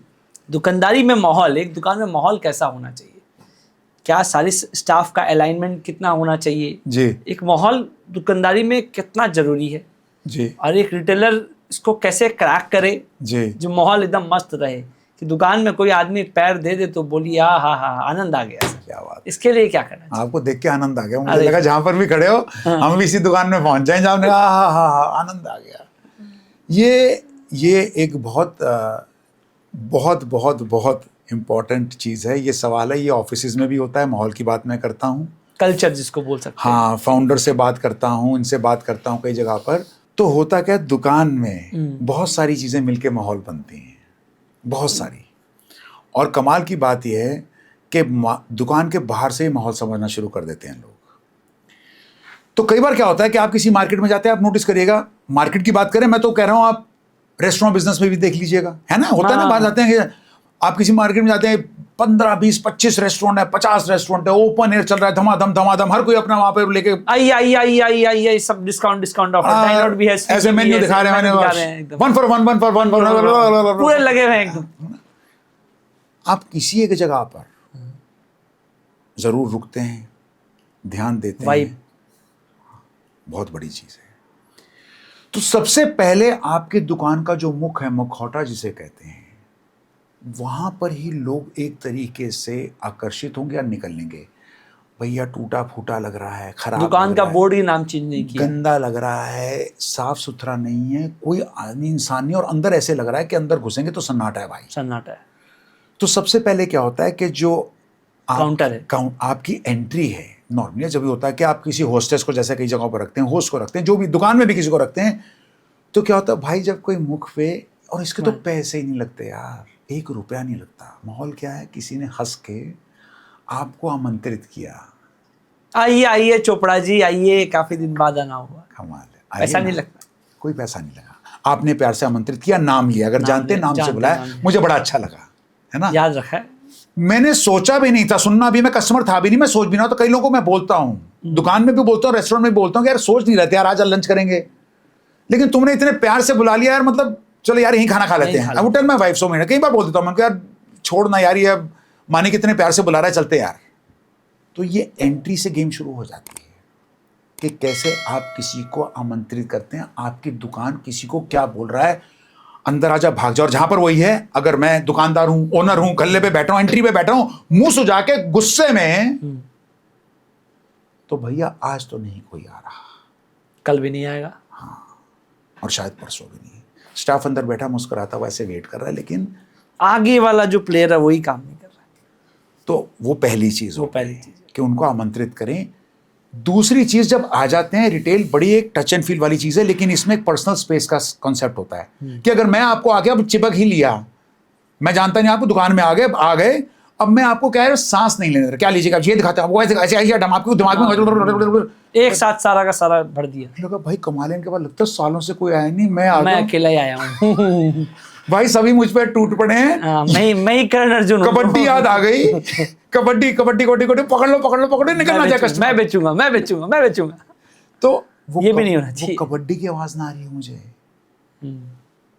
दुकानदारी में माहौल, एक दुकान में माहौल कैसा होना चाहिए? क्या सारी स्टाफ का अलाइनमेंट कितना होना चाहिए जी। एक माहौल दुकानदारी में कितना जरूरी है जी। और एक रिटेलर इसको कैसे क्रैक करे जी। जो माहौल एकदम मस्त रहे कि दुकान में कोई आदमी पैर दे दे तो बोली हा हा हा आनंद आ गया। क्या बात, इसके लिए क्या करना चाहिए? आपको देख के आनंद आ गया, मुझे लगा जहां पर भी खड़े हो हम भी इसी दुकान में पहुंच जाएं जहां आनंद आ गया। ये एक बहुत बहुत बहुत बहुत इम्पोर्टेंट चीज़ है, ये सवाल है, ये ऑफिसेज में भी होता है। माहौल की बात मैं करता हूँ, कल्चर जिसको बोल सकते हैं। हाँ, फाउंडर से बात करता हूँ, इनसे बात करता हूँ कई जगह पर, तो होता क्या है दुकान में बहुत सारी चीज़ें मिलके माहौल बनती हैं, बहुत सारी। और कमाल की बात यह है कि दुकान के बाहर से ही माहौल समझना शुरू कर देते हैं लोग। तो कई बार क्या होता है कि आप किसी मार्केट में जाते हैं, आप नोटिस करिएगा, मार्केट की बात करें, मैं तो कह रहा हूँ आप रेस्टोरेंट बिजनेस में भी देख लीजिएगा, है ना, होता है ना, बाहर जाते हैं कि आप किसी मार्केट में जाते हैं, 15, 20, 25 रेस्टोरेंट है, 50 रेस्टोरेंट है, ओपन एयर चल रहा है, धमाधम, हर कोई अपना वहां पे लेके आई सब डिस्काउंट ऑफर भी है, ऐसे मेन्यू दिखा रहे हैं, 1 for 1 पूरे लगे हुए हैं एकदम। आप किसी एक जगह पर जरूर रुकते हैं, ध्यान देते हैं, बहुत बड़ी चीज है। तो सबसे पहले आपकी दुकान का जो मुख है, मुखौटा जिसे कहते हैं, वहां पर ही लोग एक तरीके से आकर्षित होंगे या निकल लेंगे। भैया टूटा फूटा लग रहा है, खराब दुकान का बोर्ड ही नाम चेंज नहीं किया, गंदा लग रहा है, साफ सुथरा नहीं है, कोई आदमी इंसान नहीं, और अंदर ऐसे लग रहा है कि अंदर घुसेंगे तो सन्नाटा है भाई, सन्नाटा है। तो सबसे पहले क्या होता है कि जो काउंटर है, आपकी एंट्री है, नॉर्मली जब भी होता है कि आप किसी होस्टेस को जैसे कई जगहों पर रखते हैं, होस्ट को रखते हैं, जो भी दुकान में भी किसी को रखते हैं, तो क्या होता है भाई, जब कोई मुख पे, और इसके तो पैसे ही नहीं लगते यार, 1 रुपया नहीं लगता। माहौल क्या है, किसी ने हंस के आपको आमंत्रित किया, आइए चोपड़ा जी आइए, काफी दिन बाद आना हुआ, कमाल है, पैसा नहीं लगता, कोई पैसा नहीं लगा, आपने प्यार से आमंत्रित किया, नाम लिया, अगर जानते नाम से बुलाया, मुझे बड़ा अच्छा लगा, है ना, याद रखा है। मैंने सोचा भी नहीं था, सुनना भी, मैं कस्टमर था भी नहीं, मैं सोच भी ना, तो कई लोगों को मैं बोलता हूँ, दुकान में भी बोलता हूँ, रेस्टोरेंट में भी बोलता हूँ कि यार सोच नहीं रहते यार, आज लंच करेंगे, लेकिन तुमने इतने प्यार से बुला लिया यार, मतलब चलो यार यहीं खाना खा लेते हैं। अब टेल माय वाइफ, 100 महीने कई बार बोल देता हूँ मैं, यार छोड़ना यार, ये मानी कितने प्यार से बुला रहा है, चलते यार। तो ये एंट्री से गेम शुरू हो जाती है कि कैसे आप किसी को आमंत्रित करते हैं, आपकी दुकान किसी को क्या बोल रहा है, अंदर आजा भाग जाओ। और जहां पर वही है, अगर मैं दुकानदार हूं, ओनर हूं, गल्ले पे बैठा हूं, एंट्री पे बैठा हूं, मुंह सुजा के गुस्से में, तो भैया आज तो नहीं कोई आ रहा, कल भी नहीं आएगा, हाँ, और शायद परसों भी नहीं। स्टाफ अंदर बैठा मुस्कुराता हुआ ऐसे वेट कर रहा है, लेकिन आगे वाला जो प्लेयर है वही काम नहीं कर रहा है। तो वो पहली चीज, वो पहली चीज कि उनको आमंत्रित करें। दूसरी चीज, जब आ जाते हैं, रिटेल बड़ी एक टच एंड फील वाली चीज है, लेकिन इसमें एक पर्सनल स्पेस का कॉन्सेप्ट होता है कि अगर मैं आपको आके अब चिपक ही लिया, मैं जानता नहीं, आपको दुकान में आ गए, अब मैं आपको कह रहा सांस नहीं लेने दे रहा, क्या लीजिएगा, ये दिखाते हैं आपको, ऐसे आपके दिमाग में एक साथ सारा का सारा भर दिया। लगा भाई कमाल है, इनके बाद लगता है सालों से कोई आया नहीं, मैं अकेला ही आया हूँ। भाई सभी मुझ पर टूट पड़े हैं, मैं ही करण अर्जुन, कबड्डी याद आ गई, कबड्डी पकड़ लो, निकलना जाए कस्टमर, मैं बेचूंगा। तो वो ये भी नहीं होना चाहिए, कबड्डी की आवाज ना आ रही है मुझे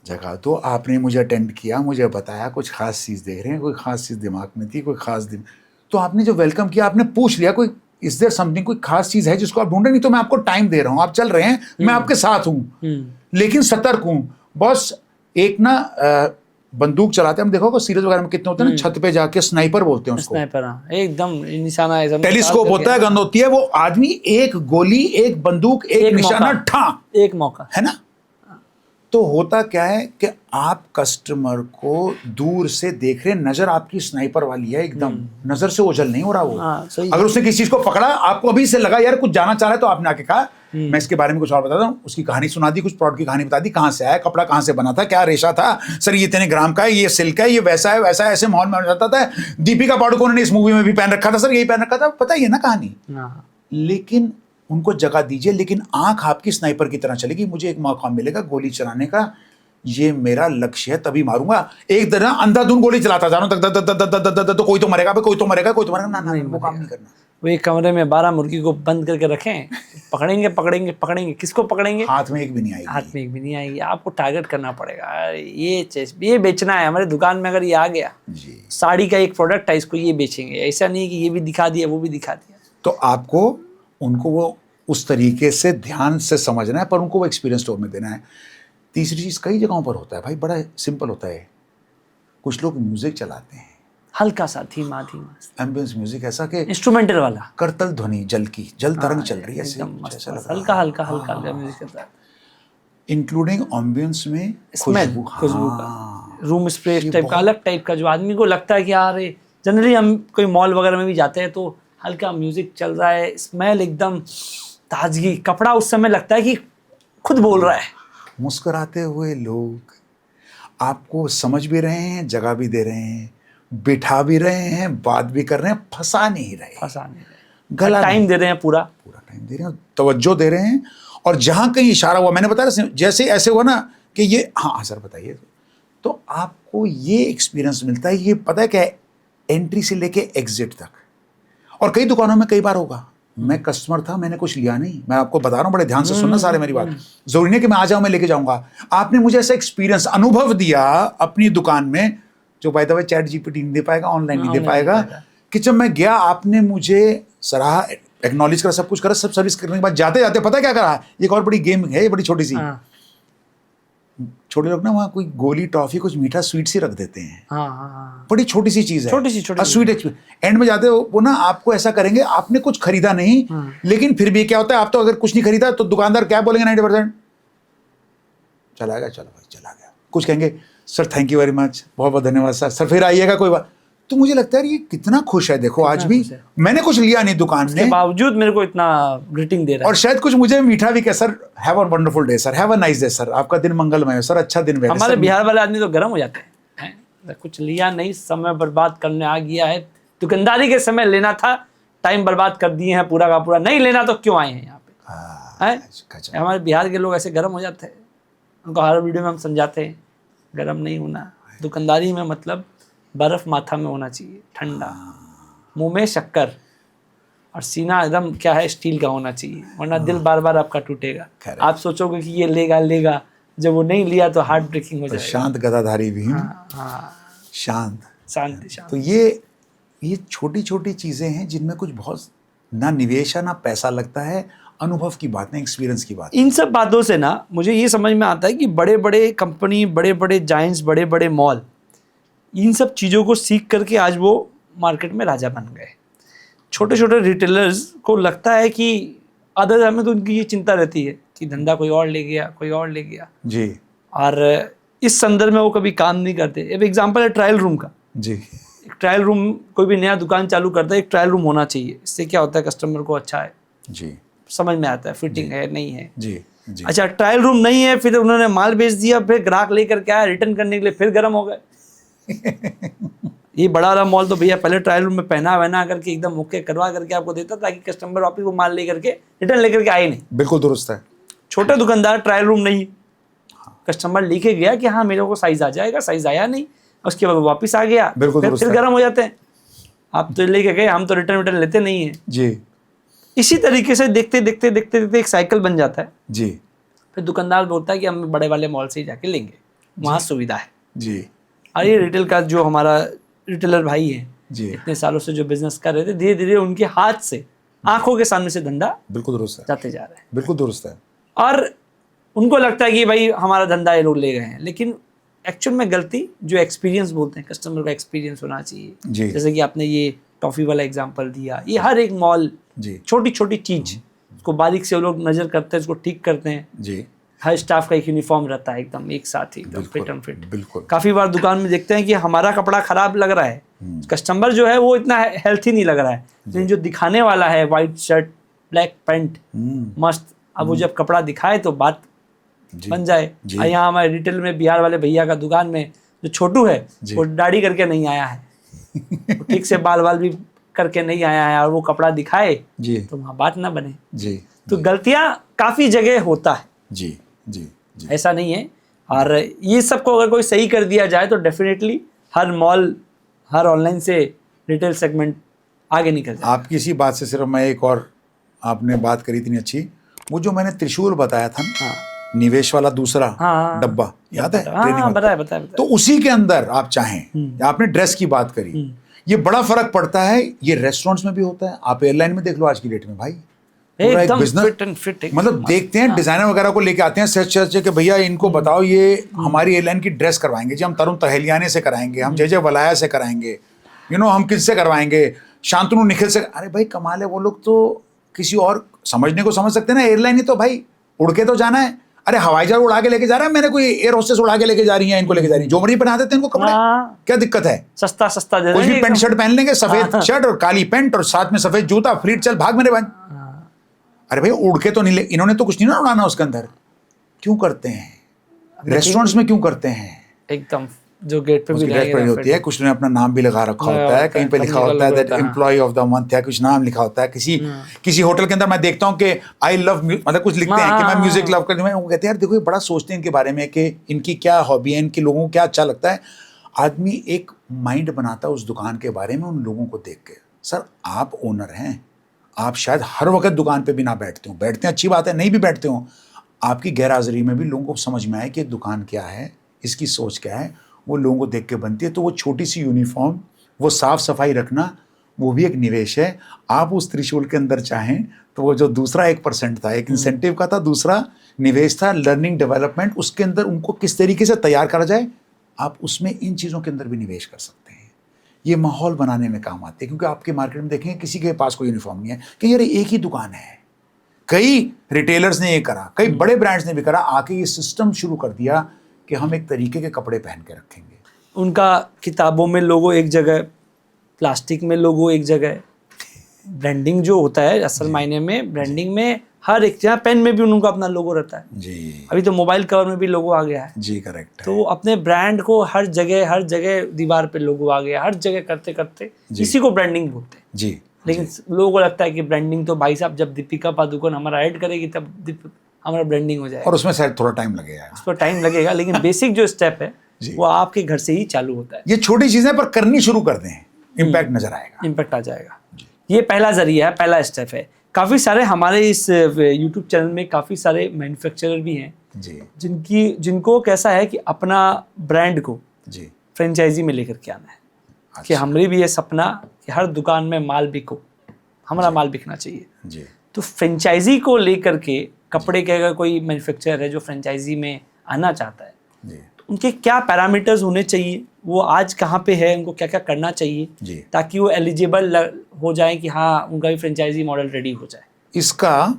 जगह। तो आपने मुझे अटेंड किया, मुझे बताया कुछ खास चीज देख रहे हैं, कोई खास चीज दिमाग में थी, कोई खास तो आपने जो वेलकम किया, आपने पूछ लिया कोई इज देयर समथिंग, कोई खास चीज है जिसको आप ढूंढे, नहीं तो मैं आपको टाइम दे रहा हूं, आप चल रहे हैं, मैं आपके साथ हूं, लेकिन सतर्क हूं। बस एक ना बंदूक चलाते हैं, हम देखो सीरीज वगैरह में कितने होते हैं ना, छत पे जाके स्नाइपर बोलते हैं उसको, स्नाइपर एकदम निशाना, टेलीस्कोप होता है, गन होती है, वो आदमी एक गोली, एक बंदूक, एक निशाना, ठा, एक मौका, है ना। तो होता क्या है कि आप कस्टमर को दूर से देख रहे हैं, नजर आपकी स्नाइपर वाली है, एकदम नजर से ओझल नहीं हो रहा वो। अगर उसने किसी चीज को पकड़ा, आपको अभी से लगा यार कुछ जाना चाह रहा है, तो आपने आके कहा मैं इसके बारे में कुछ और बताता हूँ, उसकी कहानी सुना दी, कुछ प्रोडक्ट की कहानी बता दी, कहाँ से आया, कपड़ा कहाँ से बना था, क्या रेशा था, सर ये इतने ग्राम का है, ये सिल्क है, ये वैसा है वैसा है, ऐसे माहौल में जाता था। दीपिका पादुकोण ने इस मूवी में भी पहन रखा था, सर यही पहन रखा था, पता ही है ना कहानी। लेकिन उनको जगह दीजिए, लेकिन आंख आपकी स्नाइपर की तरह चलेगी, मुझे एक मौका मिलेगा गोली चलाने का, ये मेरा लक्ष्य है, तभी मारूंगा। एक तरह अंधाधुंध गोली चलाता जा रहा हूं, तो कोई तो मरेगा, कोई तो मरेगा, कोई तो मरेगा, ना वो काम नहीं करना। वो एक कमरे में 12 मुर्गी को बंद करके रखें, पकड़ेंगे पकड़ेंगे पकड़ेंगे, किसको पकड़ेंगे? हाथ में एक भी नहीं आएगी, हाथ में एक भी नहीं आएगी। आपको टारगेट करना पड़ेगा, ये बेचना है, हमारे दुकान में अगर ये आ गया जी, साड़ी का एक प्रोडक्ट है, इसको ये बेचेंगे। ऐसा नहीं कि ये भी दिखा दिया वो भी दिखा दिया। तो आपको उनको वो उस तरीके से ध्यान से समझना है, पर उनको वो एक्सपीरियंस स्टोर में देना है। तीसरी चीज कई जगहों पर होता है भाई, बड़ा सिंपल होता है, कुछ लोग म्यूजिक चलाते हैं, हल्का सा धीमा धीमा एम्बियंस म्यूजिक, ऐसा कि इंस्ट्रूमेंटल वाला, करतल ध्वनि, जल तरंग चल रही है, एकदम मस्त, हल्का हल्का हल्का म्यूजिक के साथ, इंक्लूडिंग एम्बियंस में स्मेल, खुशबू का, रूम स्प्रे टाइप का, अलग टाइप का, जो आदमी को लगता है कि यार जनरली हम कोई मॉल वगैरह में भी जाते हैं तो हल्का म्यूजिक चल रहा है, स्मेल एकदम ताजगी, कपड़ा उस समय लगता है कि खुद बोल रहा है। मुस्कुराते हुए लोग आपको समझ भी रहे हैं, जगह भी दे रहे हैं, बिठा भी रहे हैं, बात भी कर रहे हैं, फंसा नहीं रहे, गला टाइम दे रहे हैं, पूरा टाइम दे रहे हैं, तवज्जो दे रहे हैं। और जहां कहीं इशारा हुआ, मैंने बताया जैसे ऐसे हुआ ना कि ये हाँ सर बताइए, तो आपको ये एक्सपीरियंस मिलता है, ये पता है क्या, एंट्री से लेके एग्जिट तक। और कई दुकानों में कई बार होगा, मैं कस्टमर था, मैंने कुछ लिया नहीं, मैं आपको बता रहा हूँ, बड़े ध्यान से सुनना सारे मेरी बात, जरूरी नहीं कि मैं आ जाऊँ मैं लेके जाऊंगा, आपने मुझे ऐसा एक्सपीरियंस अनुभव दिया अपनी दुकान में, जो by the way chat GPT नहीं दे पाएगा, ऑनलाइन नहीं दे पाएगा, कि जब मैं गया आपने मुझे सराहा, एक्नॉलेज करा, सब कुछ करा, सब सर्विस करने के बाद जाते जाते पता क्या करा, एक और बड़ी गेम है, ये बड़ी छोटी सी, छोटे लोग ना वहाँ कोई गोली टॉफी कुछ मीठा स्वीट सी रख देते हैं, बड़ी छोटी सी चीज है, छोटी सी स्वीट। एंड में जाते हो वो ना आपको ऐसा करेंगे, आपने कुछ खरीदा नहीं, लेकिन फिर भी क्या होता है, आप तो अगर कुछ नहीं खरीदा तो दुकानदार क्या बोलेंगे, 90% चला गया, चलो भाई चला गया, कुछ कहेंगे sir thank you very much, बहुत बहुत धन्यवाद सर फिर आइएगा, कोई बात। तो मुझे लगता है ये कितना खुश है, देखो आज भी मैंने कुछ लिया नहीं दुकान में, बावजूद मेरे को इतना ग्रीटिंग दे रहा है, और शायद कुछ मुझे मीठा भी, क्या sir have a wonderful day sir, have a nice day sir, आपका दिन मंगलमय हो सर, अच्छा दिन बीते। हमारे बिहार वाले आदमी तो गर्म हो जाते हैं, कुछ लिया नहीं, समय बर्बाद करने आ गया है, दुकानदारी के समय लेना था, टाइम बर्बाद कर दिए हैं पूरा का पूरा, नहीं लेना तो क्यों आए हैं यहाँ पे। हमारे बिहार के लोग ऐसे गर्म हो जाते हैं, उनको हर वीडियो में हम समझाते हैं गर्म नहीं होना, दुकानदारी में मतलब बर्फ माथा में होना चाहिए, ठंडा, मुंह में शक्कर, और सीना एकदम क्या है स्टील का होना चाहिए, वरना दिल बार बार आपका टूटेगा, आप सोचोगे कि ये लेगा, जब वो नहीं लिया तो हार्ट ब्रेकिंग हो जाएगा। शांत गदाधारी भी, शांत। तो ये छोटी छोटी चीजें हैं जिनमें कुछ बहुत ना निवेश है, ना पैसा लगता है, अनुभव की बात नहीं, एक्सपीरियंस की बात। इन सब बातों से ना मुझे ये समझ में आता है कि बड़े बड़े कंपनी, बड़े बड़े जायंट्स, बड़े बड़े मॉल, इन सब चीज़ों को सीख करके आज वो मार्केट में राजा बन गए। छोटे छोटे रिटेलर्स को लगता है कि अदर हमें तो उनकी ये चिंता रहती है कि धंधा कोई और ले गया जी, और इस संदर्भ में वो कभी काम नहीं करते। एक एग्जांपल है ट्रायल रूम का जी। एक ट्रायल रूम, कोई भी नया दुकान चालू करता है, एक ट्रायल रूम होना चाहिए। इससे क्या होता है, कस्टमर को अच्छा है जी, समझ में आता है फिटिंग है नहीं है जी। अच्छा, ट्रायल रूम नहीं है, फिर उन्होंने माल बेच दिया, फिर ग्राहक लेकर के आया रिटर्न करने के लिए, फिर गर्म हो गए। ये बड़ा वाला मॉल तो भैया पहले ट्रायल रूम में पहना करके एकदम ओके करवा करके आपको देता ताकि कस्टमर वापस वो माल लेकर के रिटर्न लेकर के आए नहीं। बिल्कुल दुरुस्त है। छोटे दुकानदार ट्रायल रूम नहीं, कस्टमर लिखे गया कि हाँ मेरे को साइज आ जाएगा, साइज आया नहीं, उसके बाद वापस आ गया, फिर गर्म हो जाते हैं। आप तो लेके गए, हम तो रिटर्न लेते नहीं है जी। इसी तरीके से देखते देखते एक साइकिल बन जाता है जी। फिर दुकानदार बोलता है कि हम बड़े वाले मॉल से ही जाके लेंगे, वहाँ सुविधा है जी। और ये रिटेल का जो हमारा रिटेलर भाई है जी, इतने सालों से जो बिजनेस कर रहे थे, धीरे धीरे उनके हाथ से, आंखों के सामने से धंधा बिल्कुल दुरुस्त है जाते जा रहा है। बिल्कुल दुरुस्त है। और उनको लगता है कि भाई हमारा धंधा ये लोग ले गए हैं, लेकिन एक्चुअल में गलती जो एक्सपीरियंस बोलते हैं, कस्टमर का एक्सपीरियंस होना चाहिए जी। जैसे कि आपने ये टॉफी वाला एग्जांपल दिया, ये हर एक मॉल छोटी छोटी चीज उसको बारीक से वो लोग नजर करते हैं, उसको ठीक करते हैं जी। हर स्टाफ का एक यूनिफॉर्म रहता है, एकदम एक साथ ही, एकदम फिट एंड फिट। बिल्कुल। काफी बार दुकान में देखते हैं कि हमारा कपड़ा खराब लग रहा है, कस्टमर जो है वो इतना हेल्थी नहीं लग रहा है, लेकिन जो दिखाने वाला है व्हाइट शर्ट ब्लैक पैंट मस्त अब वो जब कपड़ा दिखाए तो बात जी, बन जाए। जी। यहाँ हमारे रिटेल में बिहार वाले भैया का दुकान में जो छोटू है वो दाढ़ी करके नहीं आया है, वो ठीक से बाल वाल भी करके नहीं आया है और वो कपड़ा दिखाए जी, तो वहाँ बात ना बने। जी, तो गलतियाँ काफ़ी जगह होता है, जी, जी, जी, ऐसा नहीं है। और ये सबको अगर कोई सही कर दिया जाए तो डेफिनेटली हर मॉल, हर ऑनलाइन से रिटेल सेगमेंट आगे निकल जाए। आपकी इसी बात से सिर्फ मैं एक और, आपने बात करी इतनी अच्छी, वो जो मैंने त्रिशूल बताया था ना, हाँ निवेश वाला दूसरा हाँ, डब्बा, याद है? हाँ ट्रेनिंग हाँ, में। बताया तो उसी के अंदर आप चाहें, आपने ड्रेस की बात करी, ये बड़ा फर्क पड़ता है। ये रेस्टोरेंट्स में भी होता है, आप एयरलाइन में देख लो आज की डेट में भाई, पूरा एक एकदम बिजनेस, फिट एंड फिट, मतलब देखते हैं डिजाइनर वगैरह को लेके आते हैं सर्च सर्च के, भैया इनको बताओ ये हमारी एयरलाइन की ड्रेस करवाएंगे जी, हम तरुण तहलियाने से कराएंगे, हम जय जय वलाया से कराएंगे, हम किससे करवाएंगे, शांतनु निखिल से। अरे भाई कमाल है, वो लोग तो किसी और समझने को समझ सकते हैं ना, एयरलाइन ही तो भाई उड़ के तो जाना है। अरे हवाई जहाज उड़ा के लेके जा रहा है, मैंने कोई एयर होस्टेस उड़ा के लेके जा रही है, इनको लेके जा रही है, जो मर्जी पहना देते हैं इनको कपड़े, क्या दिक्कत है? सस्ता सस्ता दे कुछ भी देंगे पैंट एकदम। शर्ट पहन लेंगे, सफेद शर्ट और काली पैंट और साथ में सफेद जूता, फ्रीट, चल भाग मेरे भाई। अरे भाई उड़ के तो नहीं, इन्होंने तो कुछ नहीं ना उड़ाना उसके अंदर, क्यों करते हैं? रेस्टोरेंट्स में क्यों करते हैं? एकदम जो गेट पे भी उसकी ड्रेस पड़ी होती है, कुछ ने अपना नाम भी लगा रखा होता है, कहीं पे लिखा होता है that employee of the month या कुछ नाम लिखा होता है। किसी होटल के अंदर मैं देखता हूँ कि आई लव, मतलब कुछ लिखते हैं कि मैं म्यूजिक लव करती हूँ। वो कहते हैं यार देखो ये बड़ा सोचते हैं इनके बारे में कि इनकी क्या हॉबी है, इनके लोगों को क्या अच्छा लगता है। आदमी एक माइंड बनाता है उस दुकान के बारे में उन लोगों को देख के। सर आप ओनर हैं, आप शायद हर वक्त दुकान पे भी ना बैठते हो, बैठते हैं अच्छी बात है, नहीं भी बैठते हो, आपकी गैरहाजिरी में भी लोगों को समझ में आए कि दुकान क्या है, इसकी सोच क्या है, वो लोगों को देख के बनती है। तो वो छोटी सी यूनिफॉर्म, वो साफ सफाई रखना, वो भी एक निवेश है। आप उस त्रिशूल के अंदर चाहें तो वो जो दूसरा 1% था, एक इंसेंटिव का था, दूसरा निवेश था लर्निंग डेवलपमेंट, उसके अंदर उनको किस तरीके से तैयार करा जाए, आप उसमें इन चीज़ों के अंदर भी निवेश कर सकते हैं। ये माहौल बनाने में काम आते हैं, क्योंकि आपके मार्केट में देखेंगे किसी के पास कोई यूनिफॉर्म नहीं है कि यार एक ही दुकान है। कई रिटेलर्स ने ये करा, कई बड़े ब्रांड्स ने भी करा, आके ये सिस्टम शुरू कर दिया कि हम एक तरीके के कपड़े पहन के रखेंगे। उनका किताबों में लोगो एक जगह, प्लास्टिक में लोगो एक जगह, ब्रांडिंग जो होता है असल मायने में, ब्रांडिंग में हर एक जगह, पेन में भी उनका अपना लोगो रहता है जी, अभी तो मोबाइल कवर में भी लोगो आ गया है जी करेक्ट। तो अपने ब्रांड को हर जगह दीवार पे लोगो आ गया, हर जगह करते करते इसी को ब्रांडिंग बोलते हैं जी, लेकिन लोगों को लगता है कि ब्रांडिंग तो भाई साहब जब दीपिका पादुकोण हमारा ऐड करेगी तब हमारा ब्रांडिंग हो जाएगा, और उसमें शायद थोड़ा टाइम लगेगा, उस पर टाइम लगेगा, लेकिन बेसिक जो स्टेप है वो आपके घर से ही चालू होता है। ये छोटी चीजें पर करनी शुरू कर दें, इम्पैक्ट नजर आएगा, इम्पैक्ट आ जाएगा। ये पहला जरिया है, पहला स्टेप है। काफ़ी सारे हमारे इस यूट्यूब चैनल में काफ़ी सारे मैन्युफैक्चरर भी हैं जी, जिनको कैसा है कि अपना ब्रांड को जी, फ्रेंचाइजी में लेकर के आना है कि हमारी भी ये सपना कि हर दुकान में माल बिको, हमारा माल बिकना चाहिए जी। तो फ्रेंचाइजी को लेकर के कपड़े के अगर कोई मैन्युफैक्चरर है जो फ्रेंचाइजी में आना चाहता है जी, तो उनके क्या पैरामीटर्स होने चाहिए, वो आज कहाँ पे है, उनको क्या क्या करना चाहिए जी। ताकि वो एलिजिबल हो जाए कि हाँ उनका भी फ्रेंचाइजी मॉडल रेडी हो जाए। इसका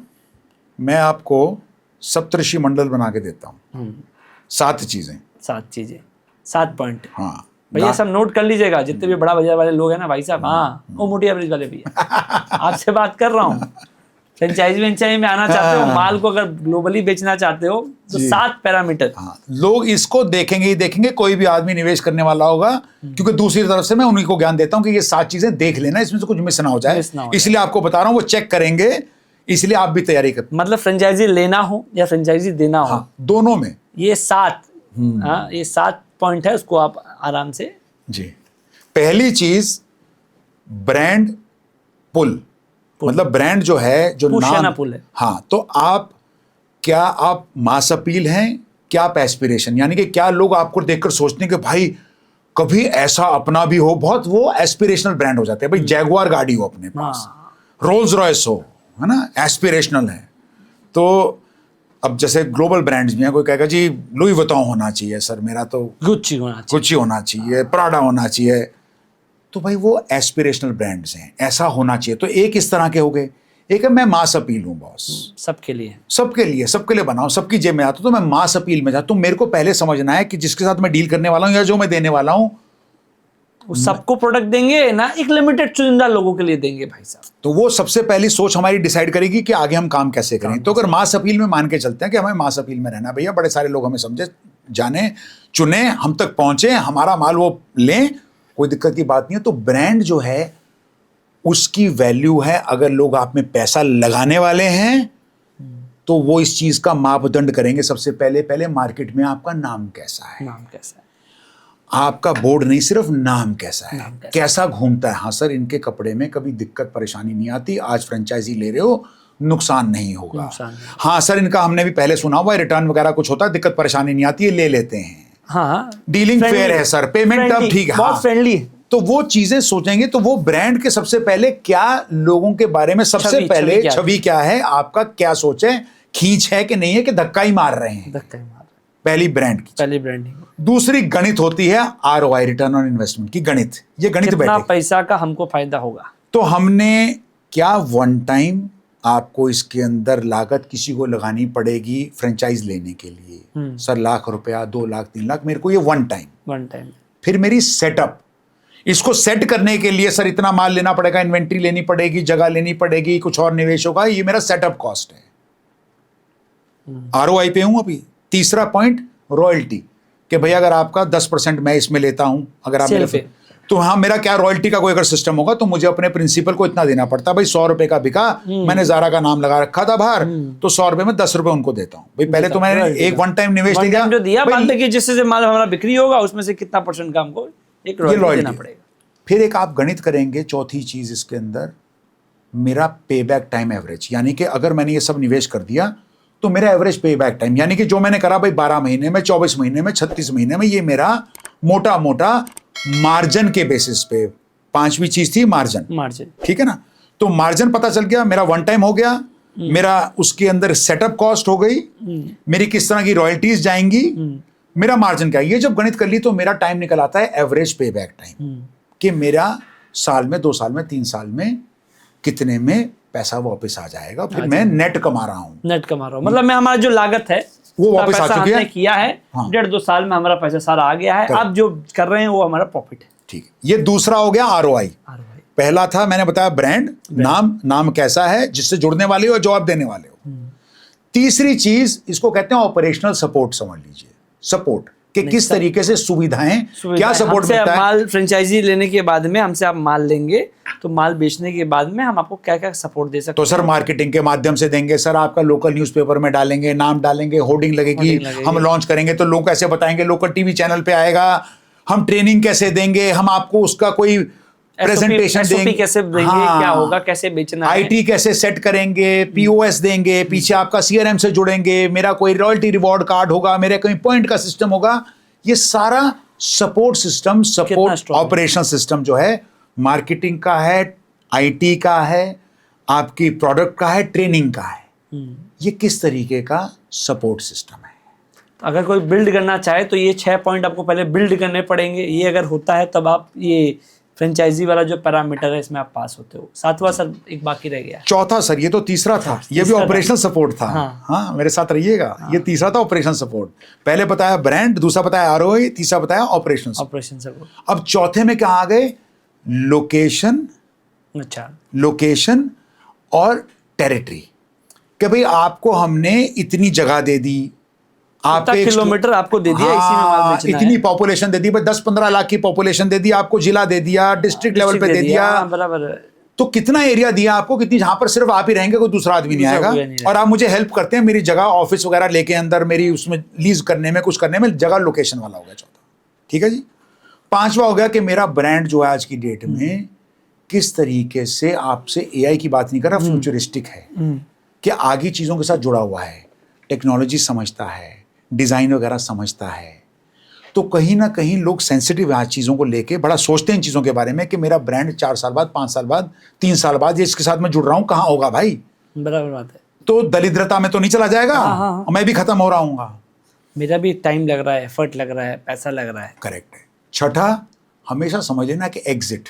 मैं आपको सप्तऋषि मंडल बना के देता हूँ, 7 चीजें, 7 चीजें, 7 पॉइंट। हाँ भैया सब नोट कर लीजिएगा, जितने भी बड़ा बाजार वाले लोग हैं ना भाई साहब, हाँ वो मोटी एवरेज वाले भैया आपसे बात कर रहा हूँ, फ्रेंचाइजी में आना चाहते हो, माल को अगर ग्लोबली बेचना चाहते हो तो 7 पैरामीटर। हाँ, लोग इसको देखेंगे ही देखेंगे, कोई भी आदमी निवेश करने वाला होगा, क्योंकि दूसरी तरफ से मैं उन्हीं को ज्ञान देता हूँ कि ये 7 चीजें देख लेना, इसमें से कुछ मिस ना हो जाए, इसलिए आपको बता रहा हूँ, वो चेक करेंगे, इसलिए आप भी तैयारी कर, मतलब फ्रेंचाइजी लेना हो या फ्रेंचाइजी देना हो, हाँ, दोनों में ये 7 ये 7 पॉइंट है, उसको आप आराम से। जी, पहली चीज ब्रांड पुल, मतलब ब्रांड जो है, जो नाम पुल है, हाँ, तो आप मास अपील हैं, क्या आप एस्पिरेशन, यानी कि क्या लोग आपको देखकर सोचते हैं कि भाई कभी ऐसा अपना भी हो, बहुत वो एस्पिरेशनल ब्रांड हो जाते हैं, भाई जैगुआर गाड़ी हो अपने पास, रोल्स रॉयस हो, है ना, एस्पिरेशनल है। तो अब जैसे ग्लोबल ब्रांड्स भी हैं, कोई कहेगा जी लुई वुइटन होना चाहिए सर, मेरा तो गुच्ची होना चाहिए, प्राडा होना चाहिए, तो भाई वो एस्पिरेशनल ब्रांड्स हैं, ऐसा होना चाहिए। तो एक इस तरह के हो गए, एक है मैं मास अपील हूँ बॉस, सबके लिए बनाओ, सबकी जेब में आता, तो मैं मास अपील में जाता हूँ। मेरे को पहले समझना है कि जिसके साथ मैं डील करने वाला हूँ या जो मैं देने वाला हूँ वो सबको प्रोडक्ट देंगे ना, एक लिमिटेड चुनिंदा लोगों के लिए देंगे भाई साहब। तो वो सबसे पहली सोच हमारी डिसाइड करेगी कि आगे हम काम कैसे करें। तो अगर मास अपील में मान के चलते हैं कि हमें मास अपील में रहना, भैया बड़े सारे लोग हमें समझे, जाने, चुने, हम तक पहुंचे, हमारा माल वो लें, कोई दिक्कत की बात नहीं है। तो ब्रांड जो है उसकी वैल्यू है, अगर लोग आप में पैसा लगाने वाले हैं तो वो इस चीज का मापदंड करेंगे सबसे पहले मार्केट में आपका नाम कैसा है, नाम कैसा है, आपका बोर्ड नहीं, सिर्फ नाम कैसा है, कैसा घूमता है। हाँ सर, इनके कपड़े में कभी दिक्कत परेशानी नहीं आती, आज फ्रेंचाइजी ले रहे हो नुकसान नहीं होगा। हाँ सर, इनका हमने भी पहले सुना हुआ है, रिटर्न वगैरह कुछ होता है, दिक्कत परेशानी नहीं आती है, ले लेते हैं। हाँ, डीलिंग फेयर है सर, पेमेंट अब ठीक है, बहुत फ्रेंडली है। तो वो चीजें सोचेंगे। तो वो ब्रांड के सबसे पहले क्या, लोगों के बारे में सबसे पहले छवि क्या है, आपका क्या सोच है, खींच है कि नहीं है, कि धक्का ही मार रहे हैं, धक्का ही मार, पहली ब्रांड की, पहली ब्रांडिंग। दूसरी गणित होती है ROI, रिटर्न ऑन इन्वेस्टमेंट की गणित। ये गणित कितना बैठे पैसा का हमको फायदा होगा। तो हमने क्या वन टाइम आपको इसके अंदर लागत किसी को लगानी पड़ेगी फ्रेंचाइज लेने के लिए, सर लाख रुपया, 2 लाख, 3 लाख, मेरे को ये वन टाइम। फिर मेरी सेटअप, इसको सेट करने के लिए सर इतना माल लेना पड़ेगा, इन्वेंट्री लेनी पड़ेगी, जगह लेनी पड़ेगी, कुछ और निवेश होगा, ये मेरा सेटअप कॉस्ट है। ROI पे हूं अभी। तीसरा पॉइंट रॉयल्टी, कि भैया अगर आपका 10% मैं इसमें लेता हूं, अगर आप मेरे, तो हाँ मेरा क्या रॉयल्टी का कोई अगर सिस्टम होगा तो मुझे अपने प्रिंसिपल को इतना देना पड़ता है। भाई 100 रुपए का बिका, मैंने ज़ारा का नाम लगा रखा था बाहर, तो 100 रुपए में 10 रुपए उनको देता हूँ। भाई पहले तो मैंने एक वन टाइम निवेश दिया, बाद में जिससे माल हमारा बिक्री होगा उसमें से कितना % का हमको एक रॉयल्टी देना पड़ेगा। फिर एक आप गणित करेंगे, चौथी चीज इसके अंदर, मेरा पे बैक टाइम एवरेज, यानी कि अगर मैंने ये सब निवेश कर दिया तो मेरा एवरेज पे बैक टाइम, यानी कि जो मैंने करा भाई 12 महीने में, 24 महीने में, 36 महीने में, ये मेरा मोटा मोटा मार्जिन के बेसिस पे, पांचवी चीज थी मार्जिन, ठीक है ना। तो मार्जिन पता चल गया, मेरा वन टाइम हो गया, मेरा उसके अंदर सेटअप कॉस्ट हो गई, मेरी किस तरह की रॉयल्टीज जाएंगी, मेरा मार्जिन क्या है, ये जब गणित कर ली तो मेरा टाइम निकल आता है एवरेज पे बैक टाइम, कि मेरा साल में, 2 साल में, 3 साल में कितने में पैसा वापस आ जाएगा। फिर मैं नेट कमा रहा हूँ, मतलब मैं, हमारा जो लागत है वो वापस आ चुकी है, किया है, 1.5-2 साल में हमारा पैसा सारा आ गया है, अब जो कर रहे हैं वो हमारा प्रॉफिट है। ठीक है, ये दूसरा हो गया ROI। पहला था मैंने बताया ब्रांड, नाम कैसा है, जिससे जुड़ने वाले हो, जवाब देने वाले हो। तीसरी चीज इसको कहते हैं ऑपरेशनल सपोर्ट, समझ लीजिए सपोर्ट, कि किस तरीके से सुविधाएं, क्या सपोर्ट मिलता है। माल फ्रेंचाइजी लेने के बाद में हमसे आप माल लेंगे तो माल बेचने के बाद में हम आपको क्या क्या सपोर्ट दे सकते हैं। तो सर मार्केटिंग के माध्यम से देंगे, सर आपका लोकल न्यूज़पेपर में डालेंगे, नाम डालेंगे, होर्डिंग लगेगी, हम लॉन्च करेंगे तो लोग कैसे बताएंगे, लोकल टीवी चैनल पे आएगा, हम ट्रेनिंग कैसे देंगे, हम आपको उसका कोई प्रेजेंटेशन देंगे, कैसे देंगे, क्या होगा, कैसे बेचना है, IT कैसे सेट करेंगे, POS देंगे, पीछे आपका CRM से जुड़ेंगे, मेरा कोई रॉयल्टी रिवॉर्ड कार्ड होगा, मेरे कोई पॉइंट का सिस्टम होगा। ये सारा support system, support operation system जो है, मार्केटिंग का है, IT का है, आपकी प्रोडक्ट का है, ट्रेनिंग का है, ये किस तरीके का सपोर्ट सिस्टम है। अगर कोई बिल्ड करना चाहे तो ये 6 पॉइंट आपको पहले बिल्ड करने पड़ेंगे। ये अगर होता है तब आप ये फ्रेंचाइजी वाला जो पैरामीटर है इसमें आप पास होते हो। 7वां सर एक बाकी रह गया, चौथा सर, ये तो तीसरा था, ये भी ऑपरेशनल सपोर्ट था। हाँ मेरे साथ रहिएगा, ये तीसरा था ऑपरेशन सपोर्ट। पहले बताया ब्रांड, दूसरा बताया ROI, तीसरा बताया ऑपरेशन सपोर्ट। अब चौथे में क्या आ गए, लोकेशन। अच्छा, लोकेशन और टेरिटरी, कि भाई आपको हमने इतनी जगह दे दी, आपको किलोमीटर आपको दे दिया, इसी में माल बेचना इतनी पॉपुलेशन दे दी, 10-15 लाख की पॉपुलेशन दे दी आपको, जिला दे दिया, डिस्ट्रिक्ट लेवल पे दे दिया, बराबर। तो कितना एरिया दिया आपको, कितनी, जहां पर सिर्फ आप ही रहेंगे, कोई दूसरा आदमी नहीं आएगा, और आप मुझे हेल्प करते हैं, मेरी जगह ऑफिस वगैरह लेके अंदर मेरी उसमें लीज करने में, कुछ करने में, जगह लोकेशन वाला हो गया चौथा। ठीक है जी। 5वां हो गया कि मेरा ब्रांड जो है आज की डेट में किस तरीके से, आपसे AI की बात नहीं कर रहा, फ्यूचरिस्टिक है, कि आगे चीजों के साथ जुड़ा हुआ है, टेक्नोलॉजी समझता है, डिजाइन वगैरह समझता है। तो कहीं ना कहीं लोग सेंसिटिव हैं चीज़ों को लेके, बड़ा सोचते हैं इन चीज़ों के बारे में, कि मेरा ब्रांड 4 साल बाद, 5 साल बाद, 3 साल बाद, ये इसके साथ मैं जुड़ रहा हूँ, कहाँ होगा भाई। बराबर बात है। तो दरिद्रता में तो नहीं चला जाएगा। हाँ। मैं भी खत्म हो रहा हूँ, मेरा भी टाइम लग रहा है, एफर्ट लग रहा है, पैसा लग रहा है। करेक्ट है। छठा, हमेशा समझ लेना कि एग्जिट,